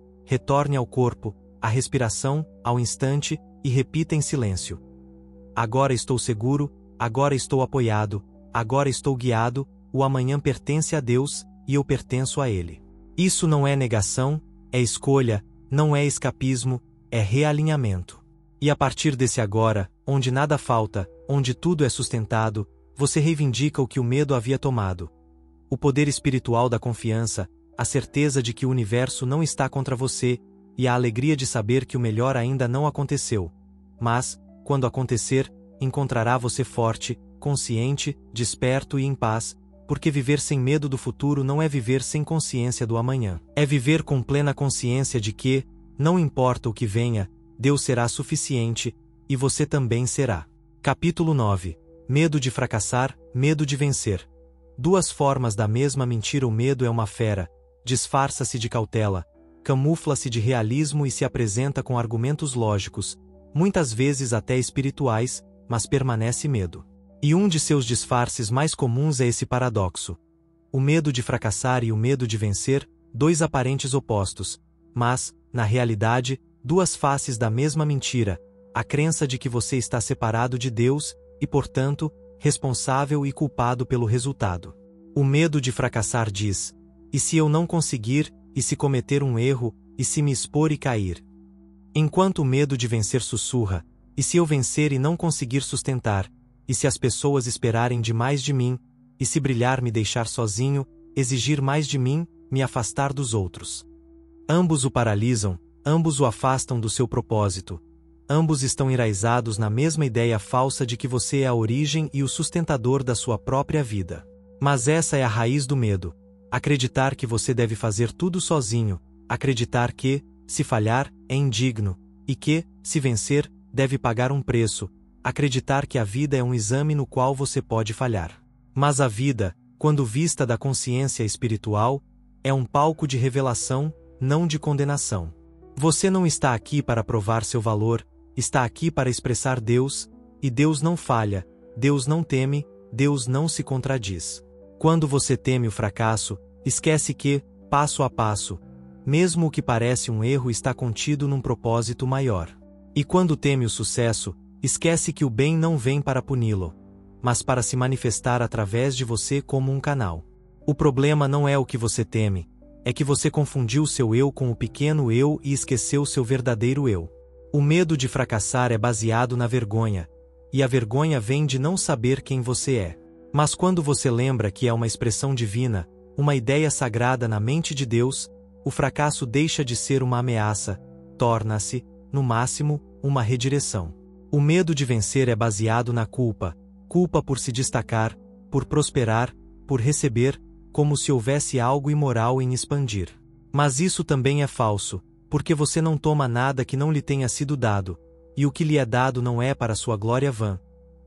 ao corpo, à respiração, ao instante, e repita em silêncio: agora estou seguro, agora estou apoiado, agora estou guiado, o amanhã pertence a Deus, e eu pertenço a Ele. Isso não é negação, é escolha, não é escapismo, é realinhamento. E a partir desse agora, onde nada falta, onde tudo é sustentado, você reivindica o que o medo havia tomado. O poder espiritual da confiança, a certeza de que o universo não está contra você, e a alegria de saber que o melhor ainda não aconteceu. Mas, quando acontecer, encontrará você forte, consciente, desperto e em paz, porque viver sem medo do futuro não é viver sem consciência do amanhã. É viver com plena consciência de que, não importa o que venha, Deus será suficiente, e você também será. Capítulo 9. Medo de fracassar, medo de vencer. Duas formas da mesma mentira. O medo é uma fera, disfarça-se de cautela, camufla-se de realismo e se apresenta com argumentos lógicos, muitas vezes até espirituais, mas permanece medo. E um de seus disfarces mais comuns é esse paradoxo. O medo de fracassar e o medo de vencer, dois aparentes opostos, mas, na realidade, duas faces da mesma mentira, a crença de que você está separado de Deus e, portanto, responsável e culpado pelo resultado. O medo de fracassar diz: e se eu não conseguir, e se cometer um erro, e se me expor e cair? Enquanto o medo de vencer sussurra: e se eu vencer e não conseguir sustentar? E se as pessoas esperarem demais de mim? E se brilhar me deixar sozinho, exigir mais de mim, me afastar dos outros? Ambos o paralisam, ambos o afastam do seu propósito. Ambos estão enraizados na mesma ideia falsa de que você é a origem e o sustentador da sua própria vida. Mas essa é a raiz do medo. Acreditar que você deve fazer tudo sozinho, acreditar que, se falhar, é indigno, e que, se vencer, deve pagar um preço, acreditar que a vida é um exame no qual você pode falhar. Mas a vida, quando vista da consciência espiritual, é um palco de revelação, não de condenação. Você não está aqui para provar seu valor, está aqui para expressar Deus, e Deus não falha, Deus não teme, Deus não se contradiz. Quando você teme o fracasso, esquece que, passo a passo, mesmo o que parece um erro está contido num propósito maior. E quando teme o sucesso, esquece que o bem não vem para puni-lo, mas para se manifestar através de você como um canal. O problema não é o que você teme, é que você confundiu seu eu com o pequeno eu e esqueceu seu verdadeiro eu. O medo de fracassar é baseado na vergonha, e a vergonha vem de não saber quem você é. Mas quando você lembra que é uma expressão divina, uma ideia sagrada na mente de Deus, o fracasso deixa de ser uma ameaça, torna-se, no máximo, uma redireção. O medo de vencer é baseado na culpa, culpa por se destacar, por prosperar, por receber, como se houvesse algo imoral em expandir. Mas isso também é falso, porque você não toma nada que não lhe tenha sido dado, e o que lhe é dado não é para sua glória vã,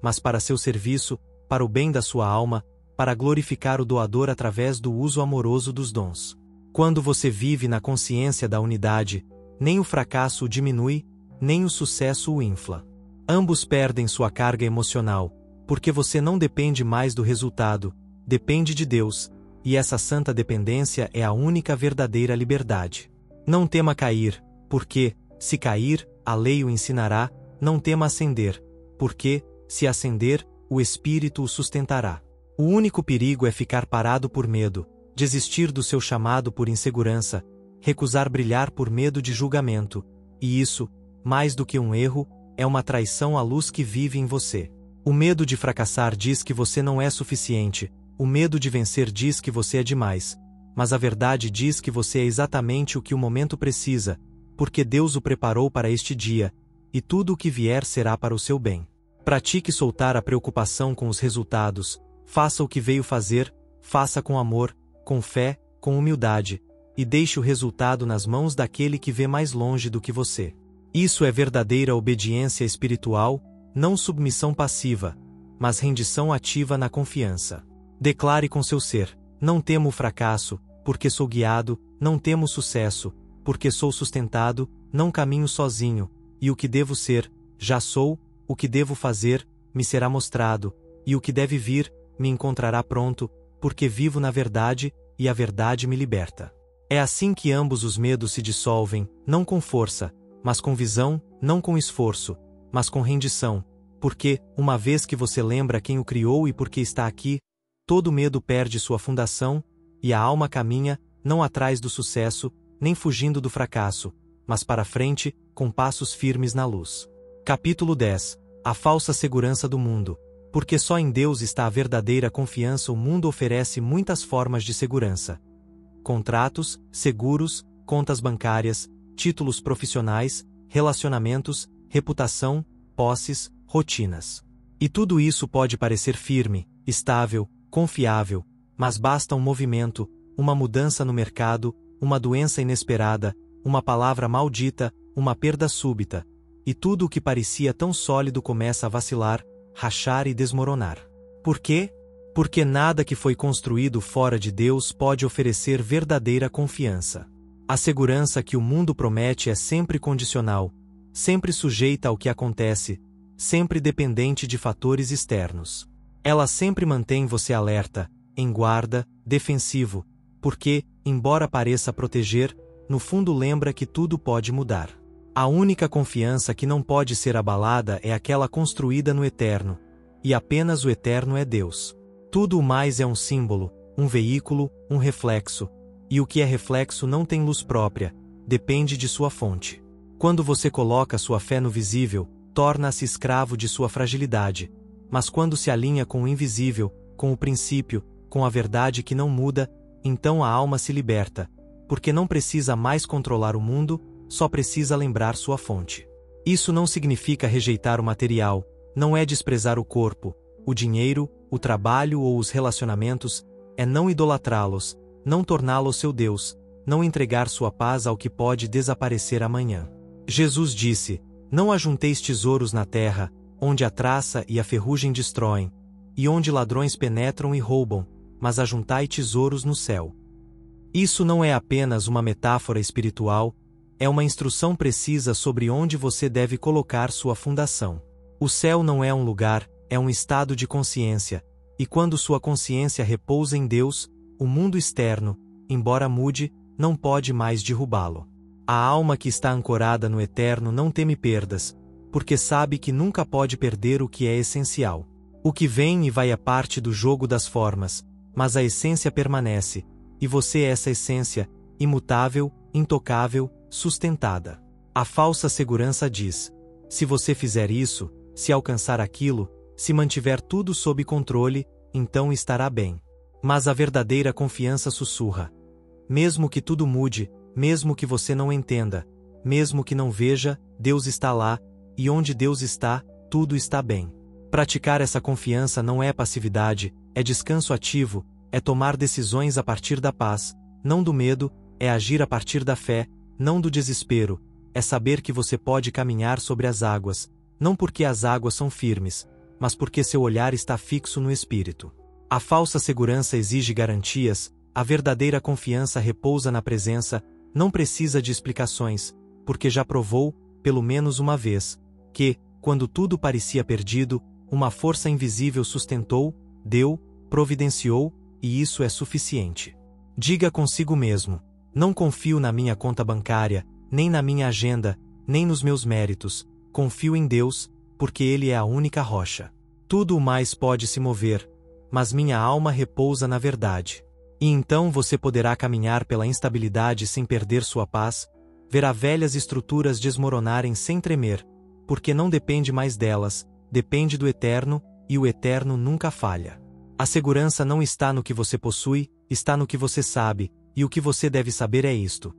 mas para seu serviço, para o bem da sua alma, para glorificar o doador através do uso amoroso dos dons. Quando você vive na consciência da unidade, nem o fracasso o diminui, nem o sucesso o infla. Ambos perdem sua carga emocional, porque você não depende mais do resultado, depende de Deus, e essa santa dependência é a única verdadeira liberdade. Não tema cair, porque, se cair, a lei o ensinará, não tema ascender, porque, se ascender, o Espírito o sustentará. O único perigo é ficar parado por medo, desistir do seu chamado por insegurança, recusar brilhar por medo de julgamento, e isso, mais do que um erro, é uma traição à luz que vive em você. O medo de fracassar diz que você não é suficiente, o medo de vencer diz que você é demais, mas a verdade diz que você é exatamente o que o momento precisa, porque Deus o preparou para este dia, e tudo o que vier será para o seu bem. Pratique soltar a preocupação com os resultados, faça o que veio fazer, faça com amor, com fé, com humildade, e deixe o resultado nas mãos daquele que vê mais longe do que você. Isso é verdadeira obediência espiritual, não submissão passiva, mas rendição ativa na confiança. Declare com seu ser: não temo o fracasso, porque sou guiado, não temo o sucesso, porque sou sustentado, não caminho sozinho, e o que devo ser, já sou, o que devo fazer, me será mostrado, e o que deve vir, me encontrará pronto, porque vivo na verdade, e a verdade me liberta. É assim que ambos os medos se dissolvem, não com força, mas com visão, não com esforço, mas com rendição, porque, uma vez que você lembra quem o criou e por que está aqui, todo medo perde sua fundação, e a alma caminha, não atrás do sucesso, nem fugindo do fracasso, mas para frente, com passos firmes na luz. Capítulo 10. A falsa segurança do mundo. Porque só em Deus está a verdadeira confiança. O mundo oferece muitas formas de segurança. Contratos, seguros, contas bancárias, títulos profissionais, relacionamentos, reputação, posses, rotinas. E tudo isso pode parecer firme, estável, confiável, mas basta um movimento, uma mudança no mercado, uma doença inesperada, uma palavra maldita, uma perda súbita, e tudo o que parecia tão sólido começa a vacilar, rachar e desmoronar. Por quê? Porque nada que foi construído fora de Deus pode oferecer verdadeira confiança. A segurança que o mundo promete é sempre condicional, sempre sujeita ao que acontece, sempre dependente de fatores externos. Ela sempre mantém você alerta, em guarda, defensivo, porque, embora pareça proteger, no fundo lembra que tudo pode mudar. A única confiança que não pode ser abalada é aquela construída no eterno, e apenas o eterno é Deus. Tudo o mais é um símbolo, um veículo, um reflexo, e o que é reflexo não tem luz própria, depende de sua fonte. Quando você coloca sua fé no visível, torna-se escravo de sua fragilidade, mas quando se alinha com o invisível, com o princípio, com a verdade que não muda, então a alma se liberta, porque não precisa mais controlar o mundo, só precisa lembrar sua fonte. Isso não significa rejeitar o material, não é desprezar o corpo, o dinheiro, o trabalho ou os relacionamentos, é não idolatrá-los, não torná-los seu Deus, não entregar sua paz ao que pode desaparecer amanhã. Jesus disse: não ajunteis tesouros na terra, onde a traça e a ferrugem destroem, e onde ladrões penetram e roubam, mas ajuntai tesouros no céu. Isso não é apenas uma metáfora espiritual, é uma instrução precisa sobre onde você deve colocar sua fundação. O céu não é um lugar, é um estado de consciência, e quando sua consciência repousa em Deus, o mundo externo, embora mude, não pode mais derrubá-lo. A alma que está ancorada no eterno não teme perdas, porque sabe que nunca pode perder o que é essencial. O que vem e vai é parte do jogo das formas, mas a essência permanece, e você é essa essência, imutável, intocável, sustentada. A falsa segurança diz: se você fizer isso, se alcançar aquilo, se mantiver tudo sob controle, então estará bem. Mas a verdadeira confiança sussurra: mesmo que tudo mude, mesmo que você não entenda, mesmo que não veja, Deus está lá, e onde Deus está, tudo está bem. Praticar essa confiança não é passividade, é descanso ativo, é tomar decisões a partir da paz, não do medo, é agir a partir da fé, não do desespero, é saber que você pode caminhar sobre as águas, não porque as águas são firmes, mas porque seu olhar está fixo no Espírito. A falsa segurança exige garantias, a verdadeira confiança repousa na presença, não precisa de explicações, porque já provou, pelo menos uma vez, que, quando tudo parecia perdido, uma força invisível sustentou, deu, providenciou, e isso é suficiente. Diga consigo mesmo: não confio na minha conta bancária, nem na minha agenda, nem nos meus méritos, confio em Deus, porque Ele é a única rocha. Tudo o mais pode se mover, mas minha alma repousa na verdade. E então você poderá caminhar pela instabilidade sem perder sua paz, verá velhas estruturas desmoronarem sem tremer, porque não depende mais delas, depende do eterno, e o eterno nunca falha. A segurança não está no que você possui, está no que você sabe, e o que você deve saber é isto: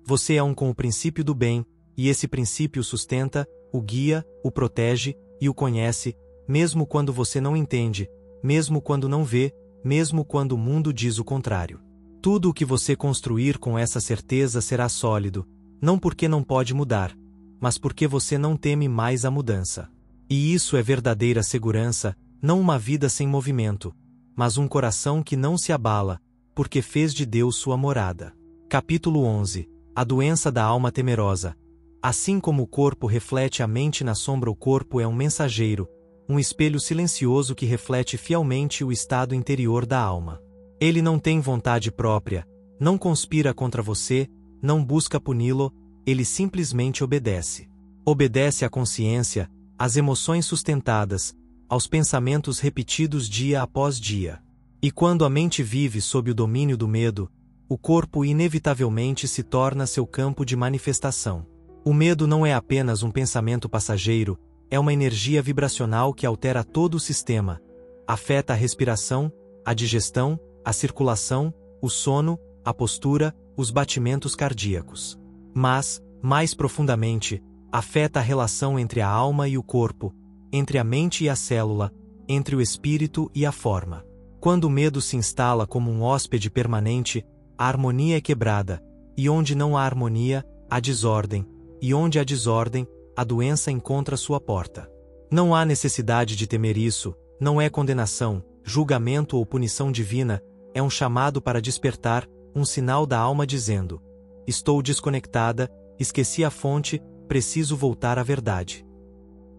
você é um com o princípio do bem, e esse princípio o sustenta, o guia, o protege, e o conhece, mesmo quando você não entende, mesmo quando não vê, mesmo quando o mundo diz o contrário. Tudo o que você construir com essa certeza será sólido, não porque não pode mudar, mas porque você não teme mais a mudança. E isso é verdadeira segurança, não uma vida sem movimento, mas um coração que não se abala, porque fez de Deus sua morada. Capítulo 11. A doença da alma temerosa. Assim como o corpo reflete a mente na sombra, o corpo é um mensageiro, um espelho silencioso que reflete fielmente o estado interior da alma. Ele não tem vontade própria, não conspira contra você, não busca puni-lo, ele simplesmente obedece. Obedece à consciência, às emoções sustentadas, aos pensamentos repetidos dia após dia. E quando a mente vive sob o domínio do medo, o corpo inevitavelmente se torna seu campo de manifestação. O medo não é apenas um pensamento passageiro, é uma energia vibracional que altera todo o sistema, afeta a respiração, a digestão, a circulação, o sono, a postura, os batimentos cardíacos. Mas, mais profundamente, afeta a relação entre a alma e o corpo, entre a mente e a célula, entre o espírito e a forma. Quando o medo se instala como um hóspede permanente, a harmonia é quebrada, e onde não há harmonia, há desordem, e onde há desordem, a doença encontra sua porta. Não há necessidade de temer isso, não é condenação, julgamento ou punição divina, é um chamado para despertar, um sinal da alma dizendo: estou desconectada, esqueci a fonte, preciso voltar à verdade.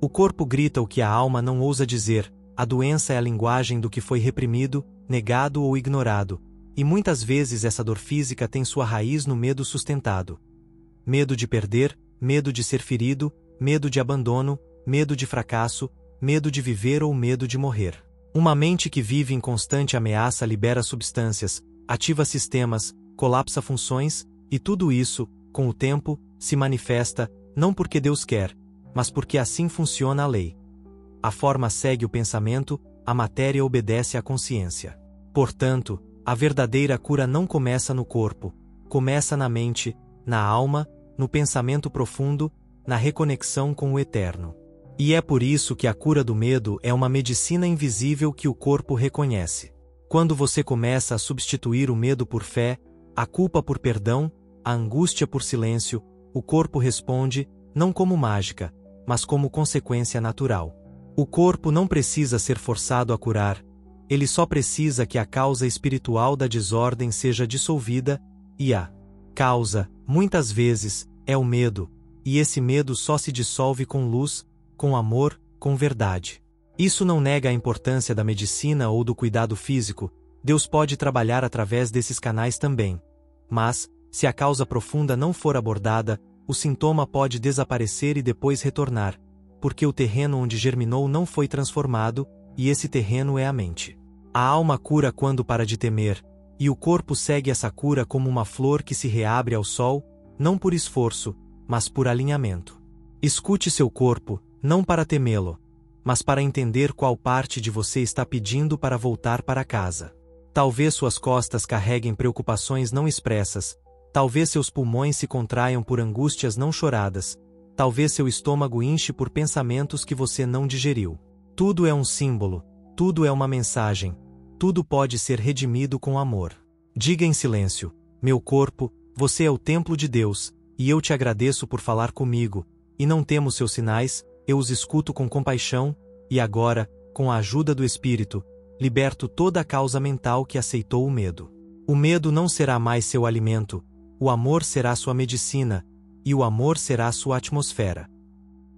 O corpo grita o que a alma não ousa dizer, a doença é a linguagem do que foi reprimido, negado ou ignorado, e muitas vezes essa dor física tem sua raiz no medo sustentado. Medo de perder, medo de ser ferido, medo de abandono, medo de fracasso, medo de viver ou medo de morrer. Uma mente que vive em constante ameaça libera substâncias, ativa sistemas, colapsa funções, e tudo isso, com o tempo, se manifesta, não porque Deus quer, mas porque assim funciona a lei. A forma segue o pensamento, a matéria obedece à consciência. Portanto, a verdadeira cura não começa no corpo, começa na mente, na alma, no pensamento profundo, na reconexão com o eterno. E é por isso que a cura do medo é uma medicina invisível que o corpo reconhece. Quando você começa a substituir o medo por fé, a culpa por perdão, a angústia por silêncio, o corpo responde, não como mágica, mas como consequência natural. O corpo não precisa ser forçado a curar, ele só precisa que a causa espiritual da desordem seja dissolvida, e a causa, muitas vezes, é o medo, e esse medo só se dissolve com luz, com amor, com verdade. Isso não nega a importância da medicina ou do cuidado físico, Deus pode trabalhar através desses canais também. Mas, se a causa profunda não for abordada, o sintoma pode desaparecer e depois retornar, porque o terreno onde germinou não foi transformado, e esse terreno é a mente. A alma cura quando para de temer, e o corpo segue essa cura como uma flor que se reabre ao sol, não por esforço, mas por alinhamento. Escute seu corpo, não para temê-lo, mas para entender qual parte de você está pedindo para voltar para casa. Talvez suas costas carreguem preocupações não expressas, talvez seus pulmões se contraiam por angústias não choradas, talvez seu estômago inche por pensamentos que você não digeriu. Tudo é um símbolo, tudo é uma mensagem, tudo pode ser redimido com amor. Diga em silêncio, meu corpo, você é o templo de Deus, e eu te agradeço por falar comigo, e não temo seus sinais, eu os escuto com compaixão, e agora, com a ajuda do Espírito, liberto toda a causa mental que aceitou o medo. O medo não será mais seu alimento, o amor será sua medicina, e o amor será sua atmosfera.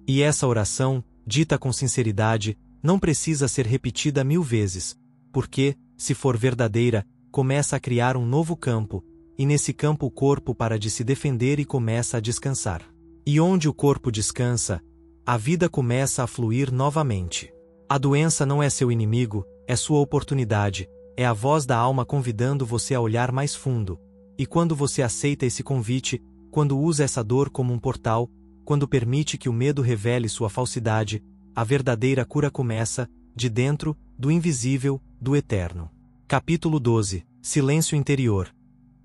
E essa oração, dita com sinceridade, não precisa ser repetida 1000 vezes, porque, se for verdadeira, começa a criar um novo campo, e nesse campo o corpo para de se defender e começa a descansar. E onde o corpo descansa, a vida começa a fluir novamente. A doença não é seu inimigo, é sua oportunidade, é a voz da alma convidando você a olhar mais fundo. E quando você aceita esse convite, quando usa essa dor como um portal, quando permite que o medo revele sua falsidade, a verdadeira cura começa, de dentro, do invisível, do eterno. Capítulo 12. Silêncio interior.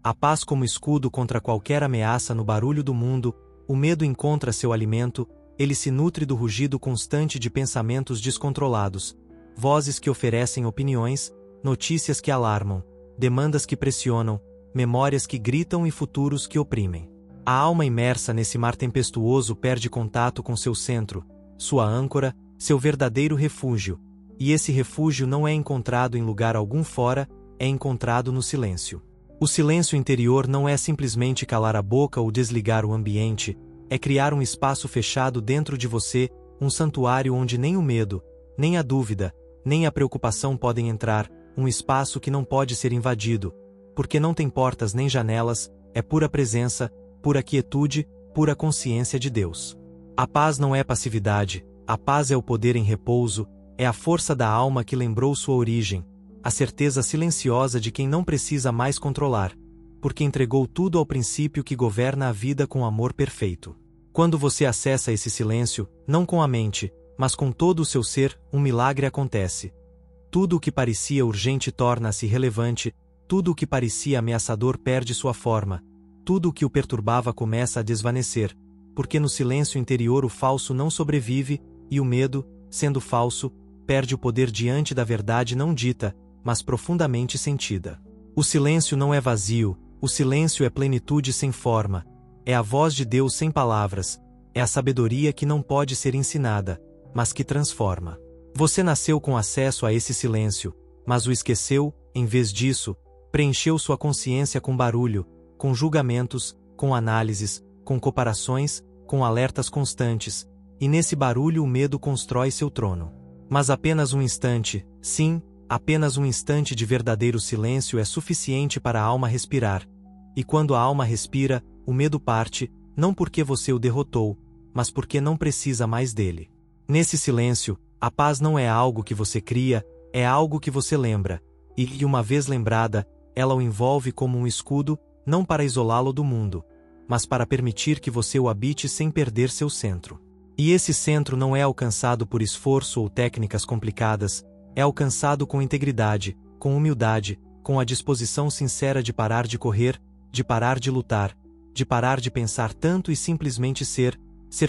A paz como escudo contra qualquer ameaça no barulho do mundo, o medo encontra seu alimento, ele se nutre do rugido constante de pensamentos descontrolados, vozes que oferecem opiniões, notícias que alarmam, demandas que pressionam, memórias que gritam e futuros que oprimem. A alma imersa nesse mar tempestuoso perde contato com seu centro, sua âncora, seu verdadeiro refúgio, e esse refúgio não é encontrado em lugar algum fora, é encontrado no silêncio. O silêncio interior não é simplesmente calar a boca ou desligar o ambiente, é criar um espaço fechado dentro de você, um santuário onde nem o medo, nem a dúvida, nem a preocupação podem entrar, um espaço que não pode ser invadido, porque não tem portas nem janelas, é pura presença, pura quietude, pura consciência de Deus. A paz não é passividade, a paz é o poder em repouso, é a força da alma que lembrou sua origem, a certeza silenciosa de quem não precisa mais controlar, porque entregou tudo ao princípio que governa a vida com amor perfeito. Quando você acessa esse silêncio, não com a mente, mas com todo o seu ser, um milagre acontece. Tudo o que parecia urgente torna-se relevante, tudo o que parecia ameaçador perde sua forma, tudo o que o perturbava começa a desvanecer, porque no silêncio interior o falso não sobrevive, e o medo, sendo falso, perde o poder diante da verdade não dita, mas profundamente sentida. O silêncio não é vazio, o silêncio é plenitude sem forma, é a voz de Deus sem palavras, é a sabedoria que não pode ser ensinada, mas que transforma. Você nasceu com acesso a esse silêncio, mas o esqueceu, em vez disso, preencheu sua consciência com barulho, com julgamentos, com análises, com comparações, com alertas constantes, e nesse barulho o medo constrói seu trono. Mas apenas um instante, sim, apenas um instante de verdadeiro silêncio é suficiente para a alma respirar. E quando a alma respira, o medo parte, não porque você o derrotou, mas porque não precisa mais dele. Nesse silêncio, a paz não é algo que você cria, é algo que você lembra, e uma vez lembrada, ela o envolve como um escudo, não para isolá-lo do mundo, mas para permitir que você o habite sem perder seu centro. E esse centro não é alcançado por esforço ou técnicas complicadas, é alcançado com integridade, com humildade, com a disposição sincera de parar de correr, de parar de lutar, de parar de pensar tanto e simplesmente ser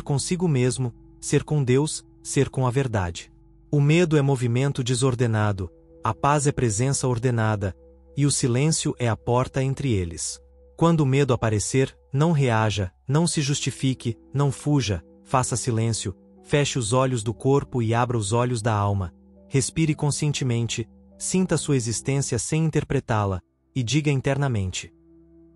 consigo mesmo, ser com Deus, ser com a verdade. O medo é movimento desordenado, a paz é presença ordenada, e o silêncio é a porta entre eles. Quando o medo aparecer, não reaja, não se justifique, não fuja, faça silêncio, feche os olhos do corpo e abra os olhos da alma. Respire conscientemente, sinta sua existência sem interpretá-la, e diga internamente: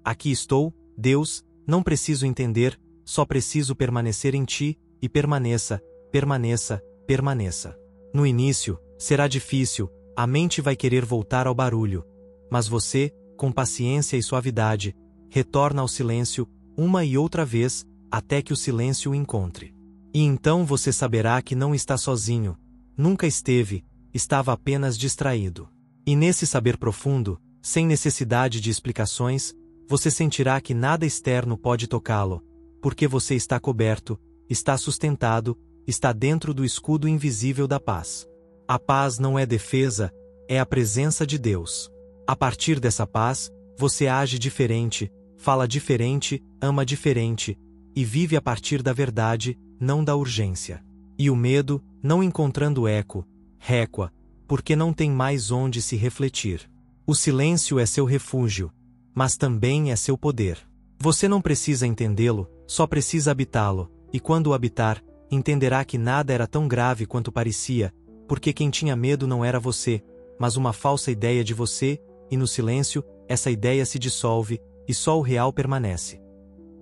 aqui estou, Deus, não preciso entender, só preciso permanecer em ti, e permaneça, permaneça, permaneça. No início, será difícil, a mente vai querer voltar ao barulho, mas você, com paciência e suavidade, retorna ao silêncio, uma e outra vez, até que o silêncio o encontre. E então você saberá que não está sozinho, nunca esteve, estava apenas distraído. E nesse saber profundo, sem necessidade de explicações, você sentirá que nada externo pode tocá-lo, porque você está coberto, está sustentado, está dentro do escudo invisível da paz. A paz não é defesa, é a presença de Deus. A partir dessa paz, você age diferente, fala diferente, ama diferente, e vive a partir da verdade, não da urgência. E o medo, não encontrando eco, recua, porque não tem mais onde se refletir. O silêncio é seu refúgio, mas também é seu poder. Você não precisa entendê-lo, só precisa habitá-lo, e quando o habitar, entenderá que nada era tão grave quanto parecia, porque quem tinha medo não era você, mas uma falsa ideia de você, e no silêncio, essa ideia se dissolve, e só o real permanece.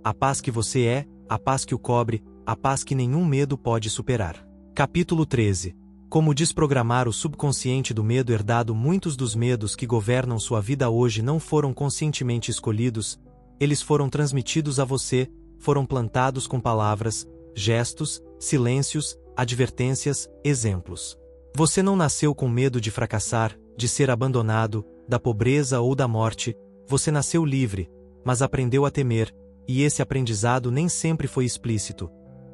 A paz que você é, a paz que o cobre, a paz que nenhum medo pode superar. Capítulo 13. Como desprogramar o subconsciente do medo herdado. Muitos dos medos que governam sua vida hoje não foram conscientemente escolhidos, eles foram transmitidos a você, foram plantados com palavras, gestos, silêncios, advertências, exemplos. Você não nasceu com medo de fracassar, de ser abandonado, da pobreza ou da morte, você nasceu livre, mas aprendeu a temer, e esse aprendizado nem sempre foi explícito.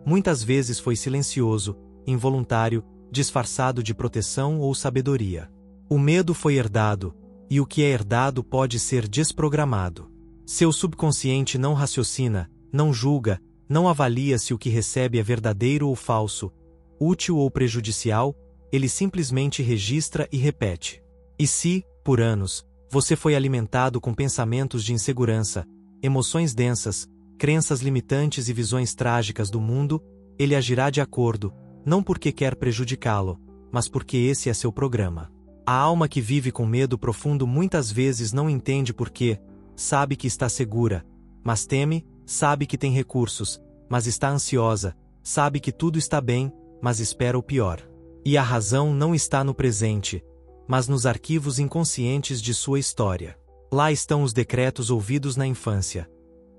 Muitas vezes foi silencioso, involuntário, disfarçado de proteção ou sabedoria. O medo foi herdado, e o que é herdado pode ser desprogramado. Seu subconsciente não raciocina, não julga, não avalia se o que recebe é verdadeiro ou falso, útil ou prejudicial, ele simplesmente registra e repete. E se, por anos, você foi alimentado com pensamentos de insegurança, emoções densas, crenças limitantes e visões trágicas do mundo, ele agirá de acordo, não porque quer prejudicá-lo, mas porque esse é seu programa. A alma que vive com medo profundo muitas vezes não entende por quê, sabe que está segura, mas teme, sabe que tem recursos, mas está ansiosa, sabe que tudo está bem, mas espera o pior. E a razão não está no presente, mas nos arquivos inconscientes de sua história. Lá estão os decretos ouvidos na infância.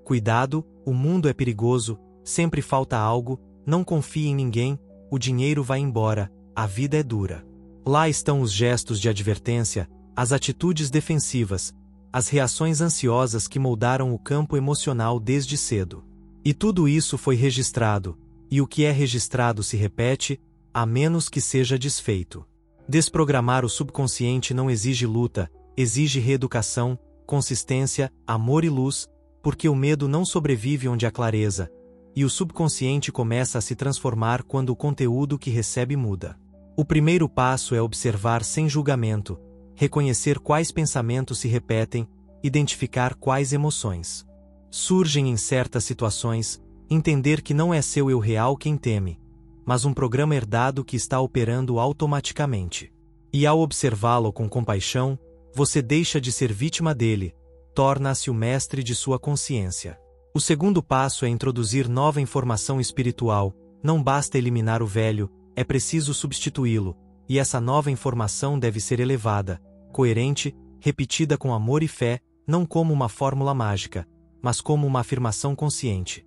Cuidado, o mundo é perigoso, sempre falta algo, não confie em ninguém, o dinheiro vai embora, a vida é dura. Lá estão os gestos de advertência, as atitudes defensivas, as reações ansiosas que moldaram o campo emocional desde cedo. E tudo isso foi registrado, e o que é registrado se repete, a menos que seja desfeito. Desprogramar o subconsciente não exige luta, exige reeducação, consistência, amor e luz, porque o medo não sobrevive onde há clareza, e o subconsciente começa a se transformar quando o conteúdo que recebe muda. O primeiro passo é observar sem julgamento, reconhecer quais pensamentos se repetem, identificar quais emoções surgem em certas situações, entender que não é seu eu real quem teme, mas um programa herdado que está operando automaticamente. E ao observá-lo com compaixão, você deixa de ser vítima dele, torna-se o mestre de sua consciência. O segundo passo é introduzir nova informação espiritual. Não basta eliminar o velho, é preciso substituí-lo, e essa nova informação deve ser elevada, coerente, repetida com amor e fé, não como uma fórmula mágica, mas como uma afirmação consciente.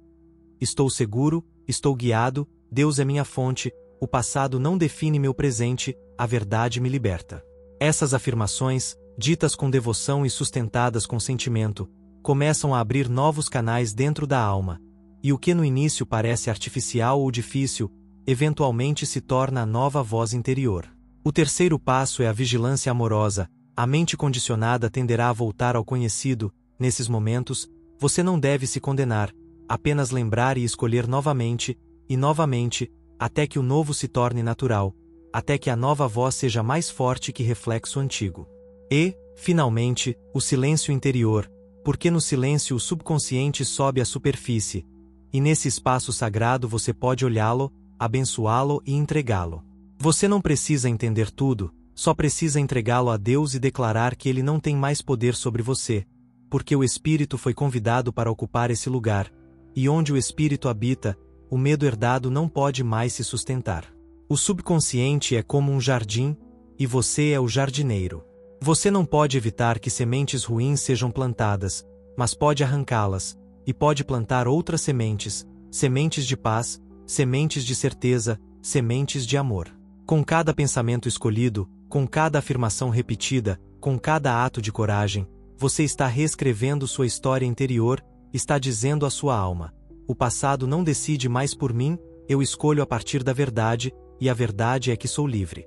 Estou seguro, estou guiado, Deus é minha fonte, o passado não define meu presente, a verdade me liberta. Essas afirmações, ditas com devoção e sustentadas com sentimento, começam a abrir novos canais dentro da alma, e o que no início parece artificial ou difícil, eventualmente se torna a nova voz interior. O terceiro passo é a vigilância amorosa. A mente condicionada tenderá a voltar ao conhecido. Nesses momentos, você não deve se condenar, apenas lembrar e escolher novamente, até que o novo se torne natural, até que a nova voz seja mais forte que reflexo antigo. E, finalmente, o silêncio interior, porque no silêncio o subconsciente sobe à superfície, e nesse espaço sagrado você pode olhá-lo, abençoá-lo e entregá-lo. Você não precisa entender tudo, só precisa entregá-lo a Deus e declarar que ele não tem mais poder sobre você, porque o Espírito foi convidado para ocupar esse lugar, e onde o Espírito habita, o medo herdado não pode mais se sustentar. O subconsciente é como um jardim, e você é o jardineiro. Você não pode evitar que sementes ruins sejam plantadas, mas pode arrancá-las, e pode plantar outras sementes, sementes de paz, sementes de certeza, sementes de amor. Com cada pensamento escolhido, com cada afirmação repetida, com cada ato de coragem, você está reescrevendo sua história interior, está dizendo à sua alma: o passado não decide mais por mim, eu escolho a partir da verdade, e a verdade é que sou livre.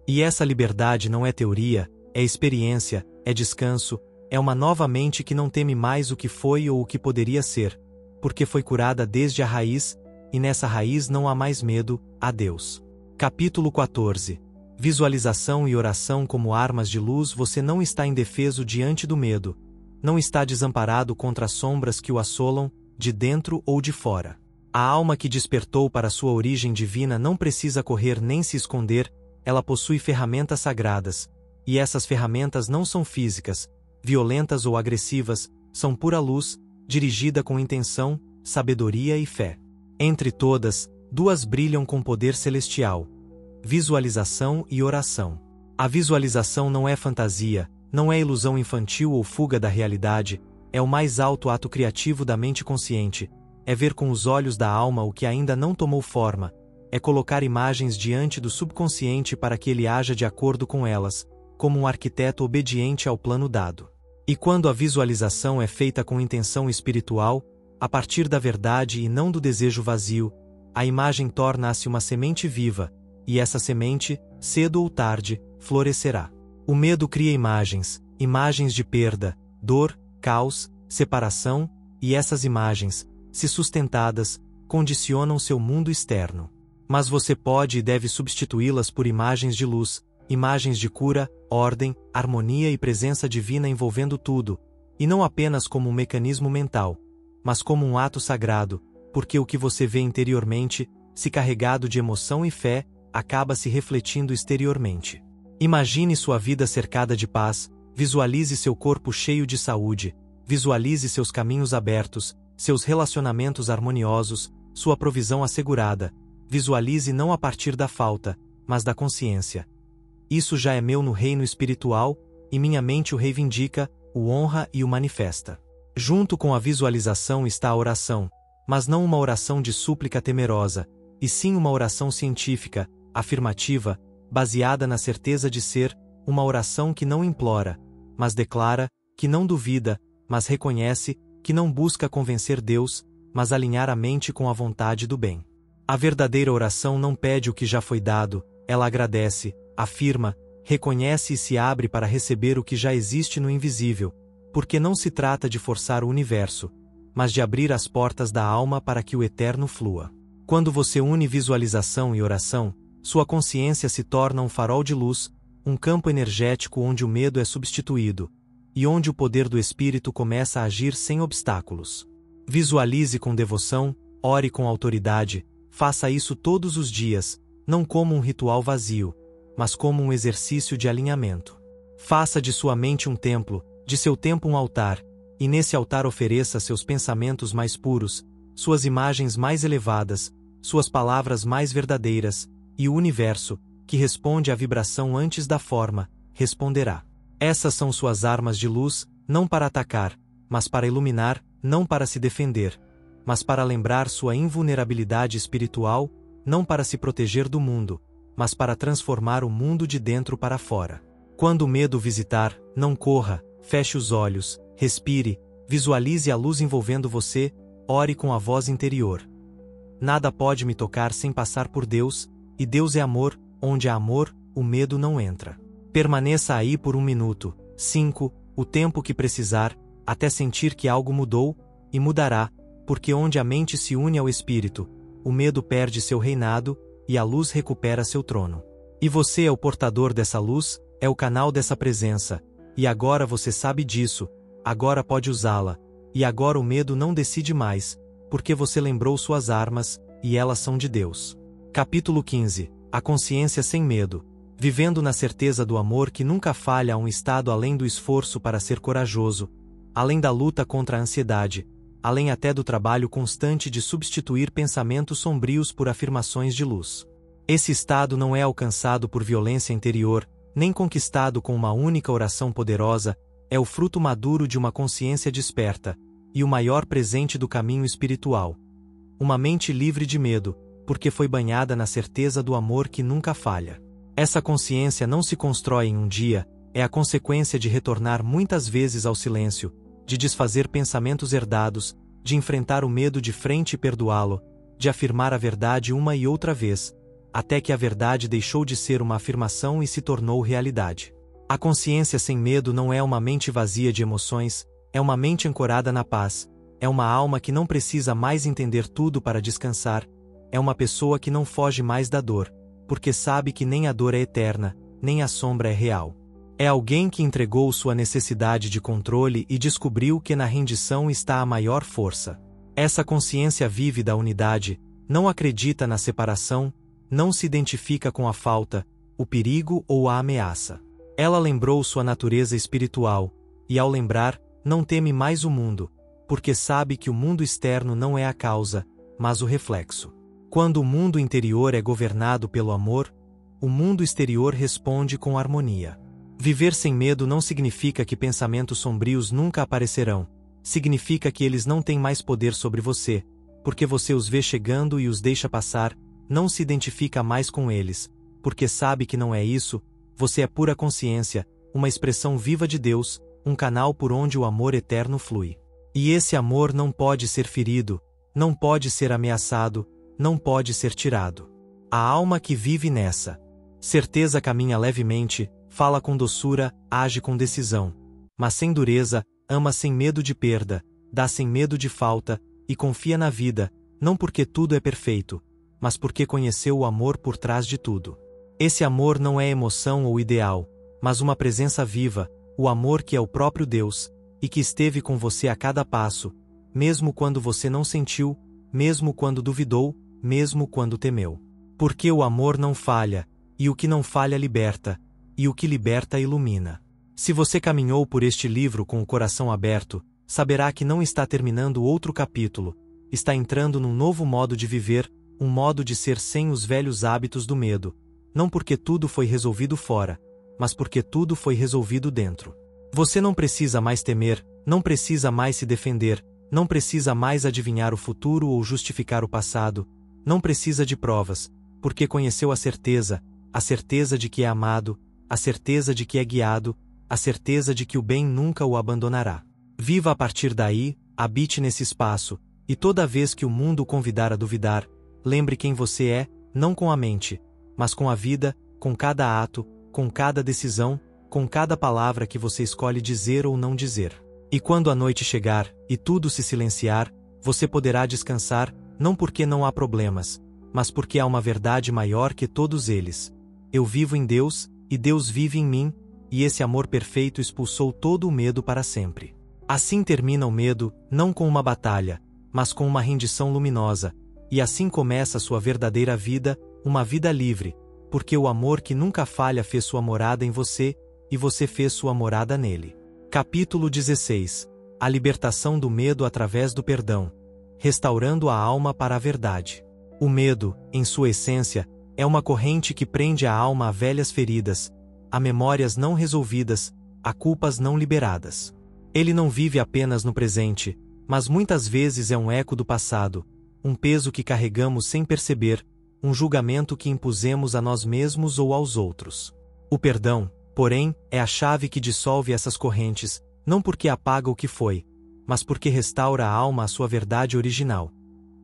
E essa liberdade não é teoria, é experiência, é descanso, é uma nova mente que não teme mais o que foi ou o que poderia ser, porque foi curada desde a raiz, e nessa raiz não há mais medo, há Deus. Capítulo 14. Visualização e oração como armas de luz. Você não está indefeso diante do medo, não está desamparado contra as sombras que o assolam, de dentro ou de fora. A alma que despertou para sua origem divina não precisa correr nem se esconder, ela possui ferramentas sagradas, e essas ferramentas não são físicas, violentas ou agressivas, são pura luz, dirigida com intenção, sabedoria e fé. Entre todas, duas brilham com poder celestial: visualização e oração. A visualização não é fantasia, não é ilusão infantil ou fuga da realidade, é o mais alto ato criativo da mente consciente, é ver com os olhos da alma o que ainda não tomou forma, é colocar imagens diante do subconsciente para que ele haja de acordo com elas, como um arquiteto obediente ao plano dado. E quando a visualização é feita com intenção espiritual, a partir da verdade e não do desejo vazio, a imagem torna-se uma semente viva, e essa semente, cedo ou tarde, florescerá. O medo cria imagens de perda, dor, caos, separação, e essas imagens, se sustentadas, condicionam seu mundo externo. Mas você pode e deve substituí-las por imagens de luz, imagens de cura, ordem, harmonia e presença divina envolvendo tudo, e não apenas como um mecanismo mental, mas como um ato sagrado, porque o que você vê interiormente, se carregado de emoção e fé, acaba se refletindo exteriormente. Imagine sua vida cercada de paz, visualize seu corpo cheio de saúde, visualize seus caminhos abertos, seus relacionamentos harmoniosos, sua provisão assegurada, visualize não a partir da falta, mas da consciência. Isso já é meu no reino espiritual, e minha mente o reivindica, o honra e o manifesta. Junto com a visualização está a oração, mas não uma oração de súplica temerosa, e sim uma oração científica, afirmativa, baseada na certeza de ser, uma oração que não implora, mas declara, que não duvida, mas reconhece, que não busca convencer Deus, mas alinhar a mente com a vontade do bem. A verdadeira oração não pede o que já foi dado, ela agradece, afirma, reconhece e se abre para receber o que já existe no invisível, porque não se trata de forçar o universo, mas de abrir as portas da alma para que o eterno flua. Quando você une visualização e oração, sua consciência se torna um farol de luz, um campo energético onde o medo é substituído, e onde o poder do Espírito começa a agir sem obstáculos. Visualize com devoção, ore com autoridade, faça isso todos os dias, não como um ritual vazio, mas como um exercício de alinhamento. Faça de sua mente um templo, de seu tempo um altar, e nesse altar ofereça seus pensamentos mais puros, suas imagens mais elevadas, suas palavras mais verdadeiras, e o universo, que responde à vibração antes da forma, responderá. Essas são suas armas de luz, não para atacar, mas para iluminar, não para se defender, mas para lembrar sua invulnerabilidade espiritual, não para se proteger do mundo, mas para transformar o mundo de dentro para fora. Quando o medo visitar, não corra, feche os olhos, respire, visualize a luz envolvendo você, ore com a voz interior. Nada pode me tocar sem passar por Deus, e Deus é amor, onde há amor, o medo não entra. Permaneça aí por 1 minuto, 5, o tempo que precisar, até sentir que algo mudou, e mudará, porque onde a mente se une ao espírito, o medo perde seu reinado, e a luz recupera seu trono. E você é o portador dessa luz, é o canal dessa presença, e agora você sabe disso, agora pode usá-la, e agora o medo não decide mais, porque você lembrou suas armas, e elas são de Deus. Capítulo 15. A consciência sem medo. Vivendo na certeza do amor que nunca falha a um estado além do esforço para ser corajoso, além da luta contra a ansiedade, além até do trabalho constante de substituir pensamentos sombrios por afirmações de luz. Esse estado não é alcançado por violência interior, nem conquistado com uma única oração poderosa, é o fruto maduro de uma consciência desperta, e o maior presente do caminho espiritual. Uma mente livre de medo, porque foi banhada na certeza do amor que nunca falha. Essa consciência não se constrói em um dia, é a consequência de retornar muitas vezes ao silêncio, de desfazer pensamentos herdados, de enfrentar o medo de frente e perdoá-lo, de afirmar a verdade uma e outra vez, até que a verdade deixou de ser uma afirmação e se tornou realidade. A consciência sem medo não é uma mente vazia de emoções, é uma mente ancorada na paz, é uma alma que não precisa mais entender tudo para descansar, é uma pessoa que não foge mais da dor, porque sabe que nem a dor é eterna, nem a sombra é real. É alguém que entregou sua necessidade de controle e descobriu que na rendição está a maior força. Essa consciência vive da unidade, não acredita na separação, não se identifica com a falta, o perigo ou a ameaça. Ela lembrou sua natureza espiritual, e ao lembrar, não teme mais o mundo, porque sabe que o mundo externo não é a causa, mas o reflexo. Quando o mundo interior é governado pelo amor, o mundo exterior responde com harmonia. Viver sem medo não significa que pensamentos sombrios nunca aparecerão, significa que eles não têm mais poder sobre você, porque você os vê chegando e os deixa passar, não se identifica mais com eles, porque sabe que não é isso, você é pura consciência, uma expressão viva de Deus, um canal por onde o amor eterno flui. E esse amor não pode ser ferido, não pode ser ameaçado, não pode ser tirado. A alma que vive nessa certeza caminha levemente, fala com doçura, age com decisão, mas sem dureza, ama sem medo de perda, dá sem medo de falta, e confia na vida, não porque tudo é perfeito, mas porque conheceu o amor por trás de tudo. Esse amor não é emoção ou ideal, mas uma presença viva, o amor que é o próprio Deus, e que esteve com você a cada passo, mesmo quando você não sentiu, mesmo quando duvidou, mesmo quando temeu. Porque o amor não falha, e o que não falha liberta, e o que liberta ilumina. Se você caminhou por este livro com o coração aberto, saberá que não está terminando outro capítulo, está entrando num novo modo de viver, um modo de ser sem os velhos hábitos do medo, não porque tudo foi resolvido fora, mas porque tudo foi resolvido dentro. Você não precisa mais temer, não precisa mais se defender, não precisa mais adivinhar o futuro ou justificar o passado, não precisa de provas, porque conheceu a certeza de que é amado, a certeza de que é guiado, a certeza de que o bem nunca o abandonará. Viva a partir daí, habite nesse espaço, e toda vez que o mundo o convidar a duvidar, lembre quem você é, não com a mente, mas com a vida, com cada ato, com cada decisão, com cada palavra que você escolhe dizer ou não dizer. E quando a noite chegar, e tudo se silenciar, você poderá descansar, não porque não há problemas, mas porque há uma verdade maior que todos eles. Eu vivo em Deus, e Deus vive em mim, e esse amor perfeito expulsou todo o medo para sempre. Assim termina o medo, não com uma batalha, mas com uma rendição luminosa, e assim começa sua verdadeira vida, uma vida livre, porque o amor que nunca falha fez sua morada em você, e você fez sua morada nele. Capítulo 16. a libertação do medo através do perdão, restaurando a alma para a verdade. O medo, em sua essência, é uma corrente que prende a alma a velhas feridas, a memórias não resolvidas, a culpas não liberadas. Ele não vive apenas no presente, mas muitas vezes é um eco do passado, um peso que carregamos sem perceber, um julgamento que impusemos a nós mesmos ou aos outros. O perdão, porém, é a chave que dissolve essas correntes, não porque apaga o que foi, mas porque restaura a alma à sua verdade original.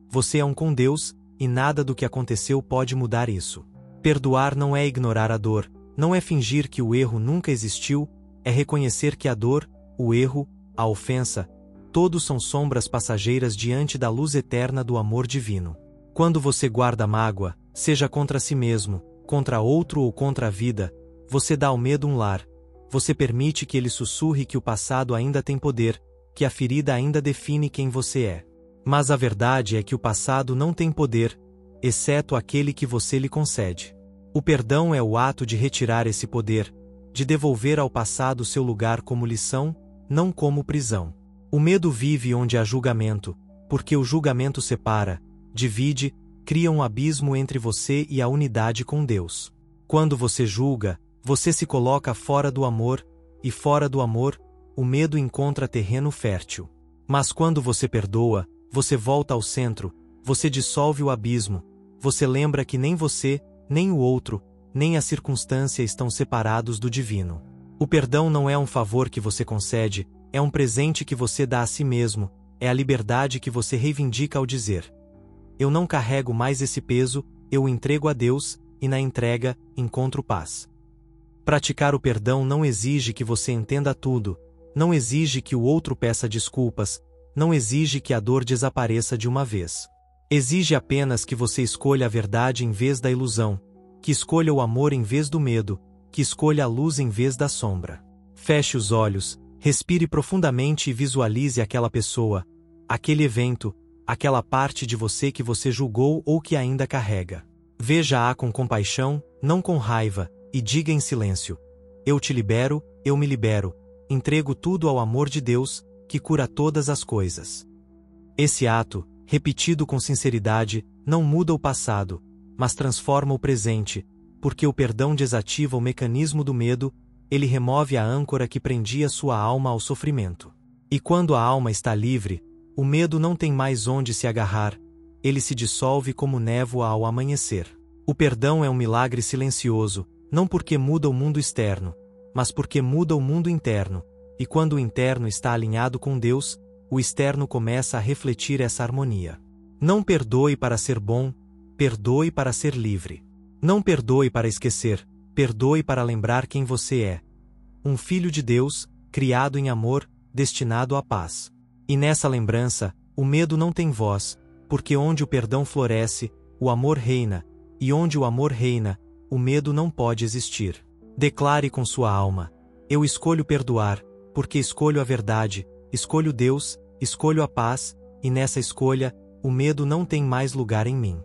Você é um com Deus, e nada do que aconteceu pode mudar isso. Perdoar não é ignorar a dor, não é fingir que o erro nunca existiu, é reconhecer que a dor, o erro, a ofensa, todos são sombras passageiras diante da luz eterna do amor divino. Quando você guarda mágoa, seja contra si mesmo, contra outro ou contra a vida, você dá ao medo um lar. Você permite que ele sussurre que o passado ainda tem poder, que a ferida ainda define quem você é. Mas a verdade é que o passado não tem poder, exceto aquele que você lhe concede. O perdão é o ato de retirar esse poder, de devolver ao passado seu lugar como lição, não como prisão. O medo vive onde há julgamento, porque o julgamento separa, divide, cria um abismo entre você e a unidade com Deus. Quando você julga, você se coloca fora do amor, e fora do amor, o medo encontra terreno fértil. Mas quando você perdoa, você volta ao centro, você dissolve o abismo, você lembra que nem você, nem o outro, nem a circunstância estão separados do divino. O perdão não é um favor que você concede, é um presente que você dá a si mesmo, é a liberdade que você reivindica ao dizer: eu não carrego mais esse peso, eu o entrego a Deus, e na entrega, encontro paz. Praticar o perdão não exige que você entenda tudo, não exige que o outro peça desculpas, não exige que a dor desapareça de uma vez. Exige apenas que você escolha a verdade em vez da ilusão, que escolha o amor em vez do medo, que escolha a luz em vez da sombra. Feche os olhos, respire profundamente e visualize aquela pessoa, aquele evento, aquela parte de você que você julgou ou que ainda carrega. Veja-a com compaixão, não com raiva, e diga em silêncio: eu te libero, eu me libero, entrego tudo ao amor de Deus, que cura todas as coisas. Esse ato, repetido com sinceridade, não muda o passado, mas transforma o presente, porque o perdão desativa o mecanismo do medo, ele remove a âncora que prendia sua alma ao sofrimento. E quando a alma está livre, o medo não tem mais onde se agarrar, ele se dissolve como névoa ao amanhecer. O perdão é um milagre silencioso, não porque muda o mundo externo, mas porque muda o mundo interno, e quando o interno está alinhado com Deus, o externo começa a refletir essa harmonia. Não perdoe para ser bom, perdoe para ser livre. Não perdoe para esquecer, perdoe para lembrar quem você é. Um filho de Deus, criado em amor, destinado à paz. E nessa lembrança, o medo não tem voz, porque onde o perdão floresce, o amor reina, e onde o amor reina, o medo não pode existir. Declare com sua alma: eu escolho perdoar, porque escolho a verdade, escolho Deus, escolho a paz, e nessa escolha, o medo não tem mais lugar em mim.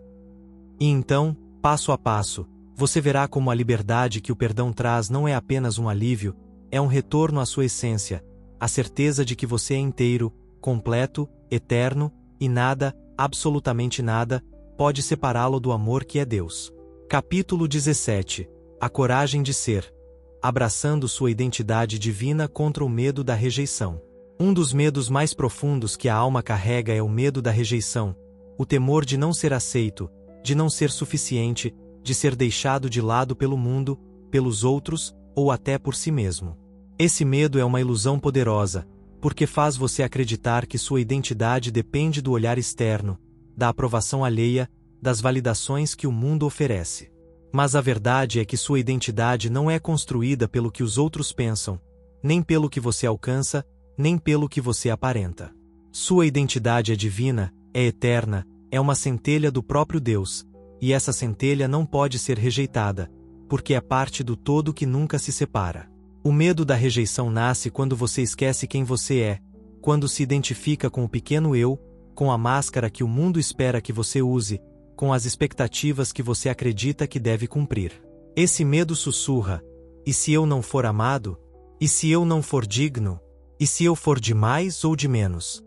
E então, passo a passo, você verá como a liberdade que o perdão traz não é apenas um alívio, é um retorno à sua essência, a certeza de que você é inteiro, completo, eterno, e nada, absolutamente nada, pode separá-lo do amor que é Deus. Capítulo 17. A coragem de ser. Abraçando sua identidade divina contra o medo da rejeição. Um dos medos mais profundos que a alma carrega é o medo da rejeição, o temor de não ser aceito, de não ser suficiente, de ser deixado de lado pelo mundo, pelos outros, ou até por si mesmo. Esse medo é uma ilusão poderosa, porque faz você acreditar que sua identidade depende do olhar externo, da aprovação alheia, das validações que o mundo oferece. Mas a verdade é que sua identidade não é construída pelo que os outros pensam, nem pelo que você alcança, nem pelo que você aparenta. Sua identidade é divina, é eterna, é uma centelha do próprio Deus, e essa centelha não pode ser rejeitada, porque é parte do todo que nunca se separa. O medo da rejeição nasce quando você esquece quem você é, quando se identifica com o pequeno eu, com a máscara que o mundo espera que você use, com as expectativas que você acredita que deve cumprir. Esse medo sussurra: e se eu não for amado? E se eu não for digno? E se eu for de mais ou de menos?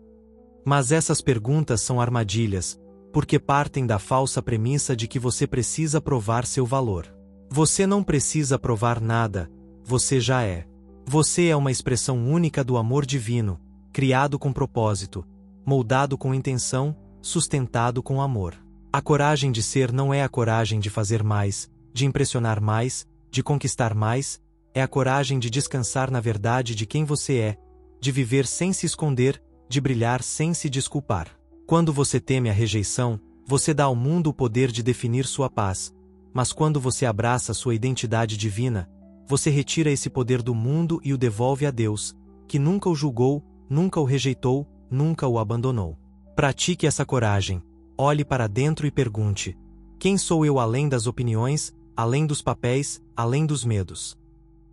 Mas essas perguntas são armadilhas, porque partem da falsa premissa de que você precisa provar seu valor. Você não precisa provar nada, você já é. Você é uma expressão única do amor divino, criado com propósito, moldado com intenção, sustentado com amor. A coragem de ser não é a coragem de fazer mais, de impressionar mais, de conquistar mais, é a coragem de descansar na verdade de quem você é, de viver sem se esconder, de brilhar sem se desculpar. Quando você teme a rejeição, você dá ao mundo o poder de definir sua paz, mas quando você abraça sua identidade divina, você retira esse poder do mundo e o devolve a Deus, que nunca o julgou, nunca o rejeitou, nunca o abandonou. Pratique essa coragem. Olhe para dentro e pergunte: quem sou eu além das opiniões, além dos papéis, além dos medos?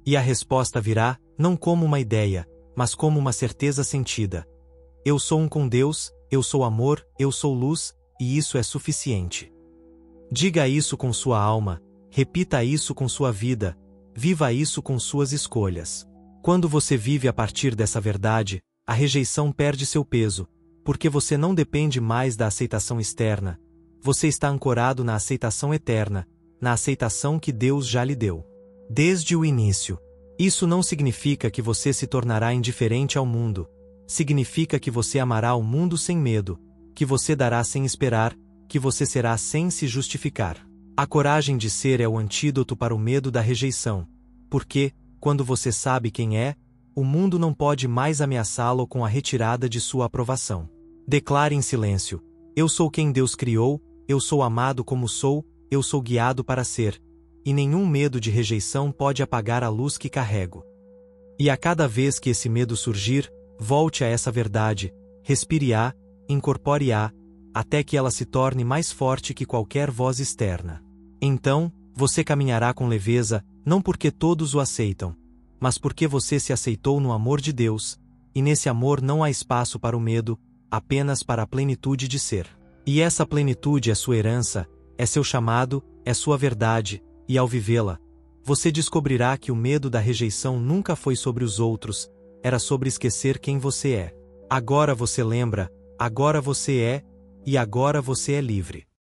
E a resposta virá, não como uma ideia, mas como uma certeza sentida. Eu sou um com Deus, eu sou amor, eu sou luz, e isso é suficiente. Diga isso com sua alma, repita isso com sua vida, viva isso com suas escolhas. Quando você vive a partir dessa verdade, a rejeição perde seu peso, porque você não depende mais da aceitação externa, você está ancorado na aceitação eterna, na aceitação que Deus já lhe deu. Desde o início. Isso não significa que você se tornará indiferente ao mundo, significa que você amará o mundo sem medo, que você dará sem esperar, que você será sem se justificar. A coragem de ser é o antídoto para o medo da rejeição, porque, quando você sabe quem é, o mundo não pode mais ameaçá-lo com a retirada de sua aprovação. Declare em silêncio: eu sou quem Deus criou, eu sou amado como sou, eu sou guiado para ser, e nenhum medo de rejeição pode apagar a luz que carrego. E a cada vez que esse medo surgir, volte a essa verdade, respire-a, incorpore-a, até que ela se torne mais forte que qualquer voz externa. Então, você caminhará com leveza, não porque todos o aceitam, mas porque você se aceitou no amor de Deus, e nesse amor não há espaço para o medo, apenas para a plenitude de ser. E essa plenitude é sua herança, é seu chamado, é sua verdade, e ao vivê-la, você descobrirá que o medo da rejeição nunca foi sobre os outros, era sobre esquecer quem você é. Agora você lembra, agora você é, e agora você é livre.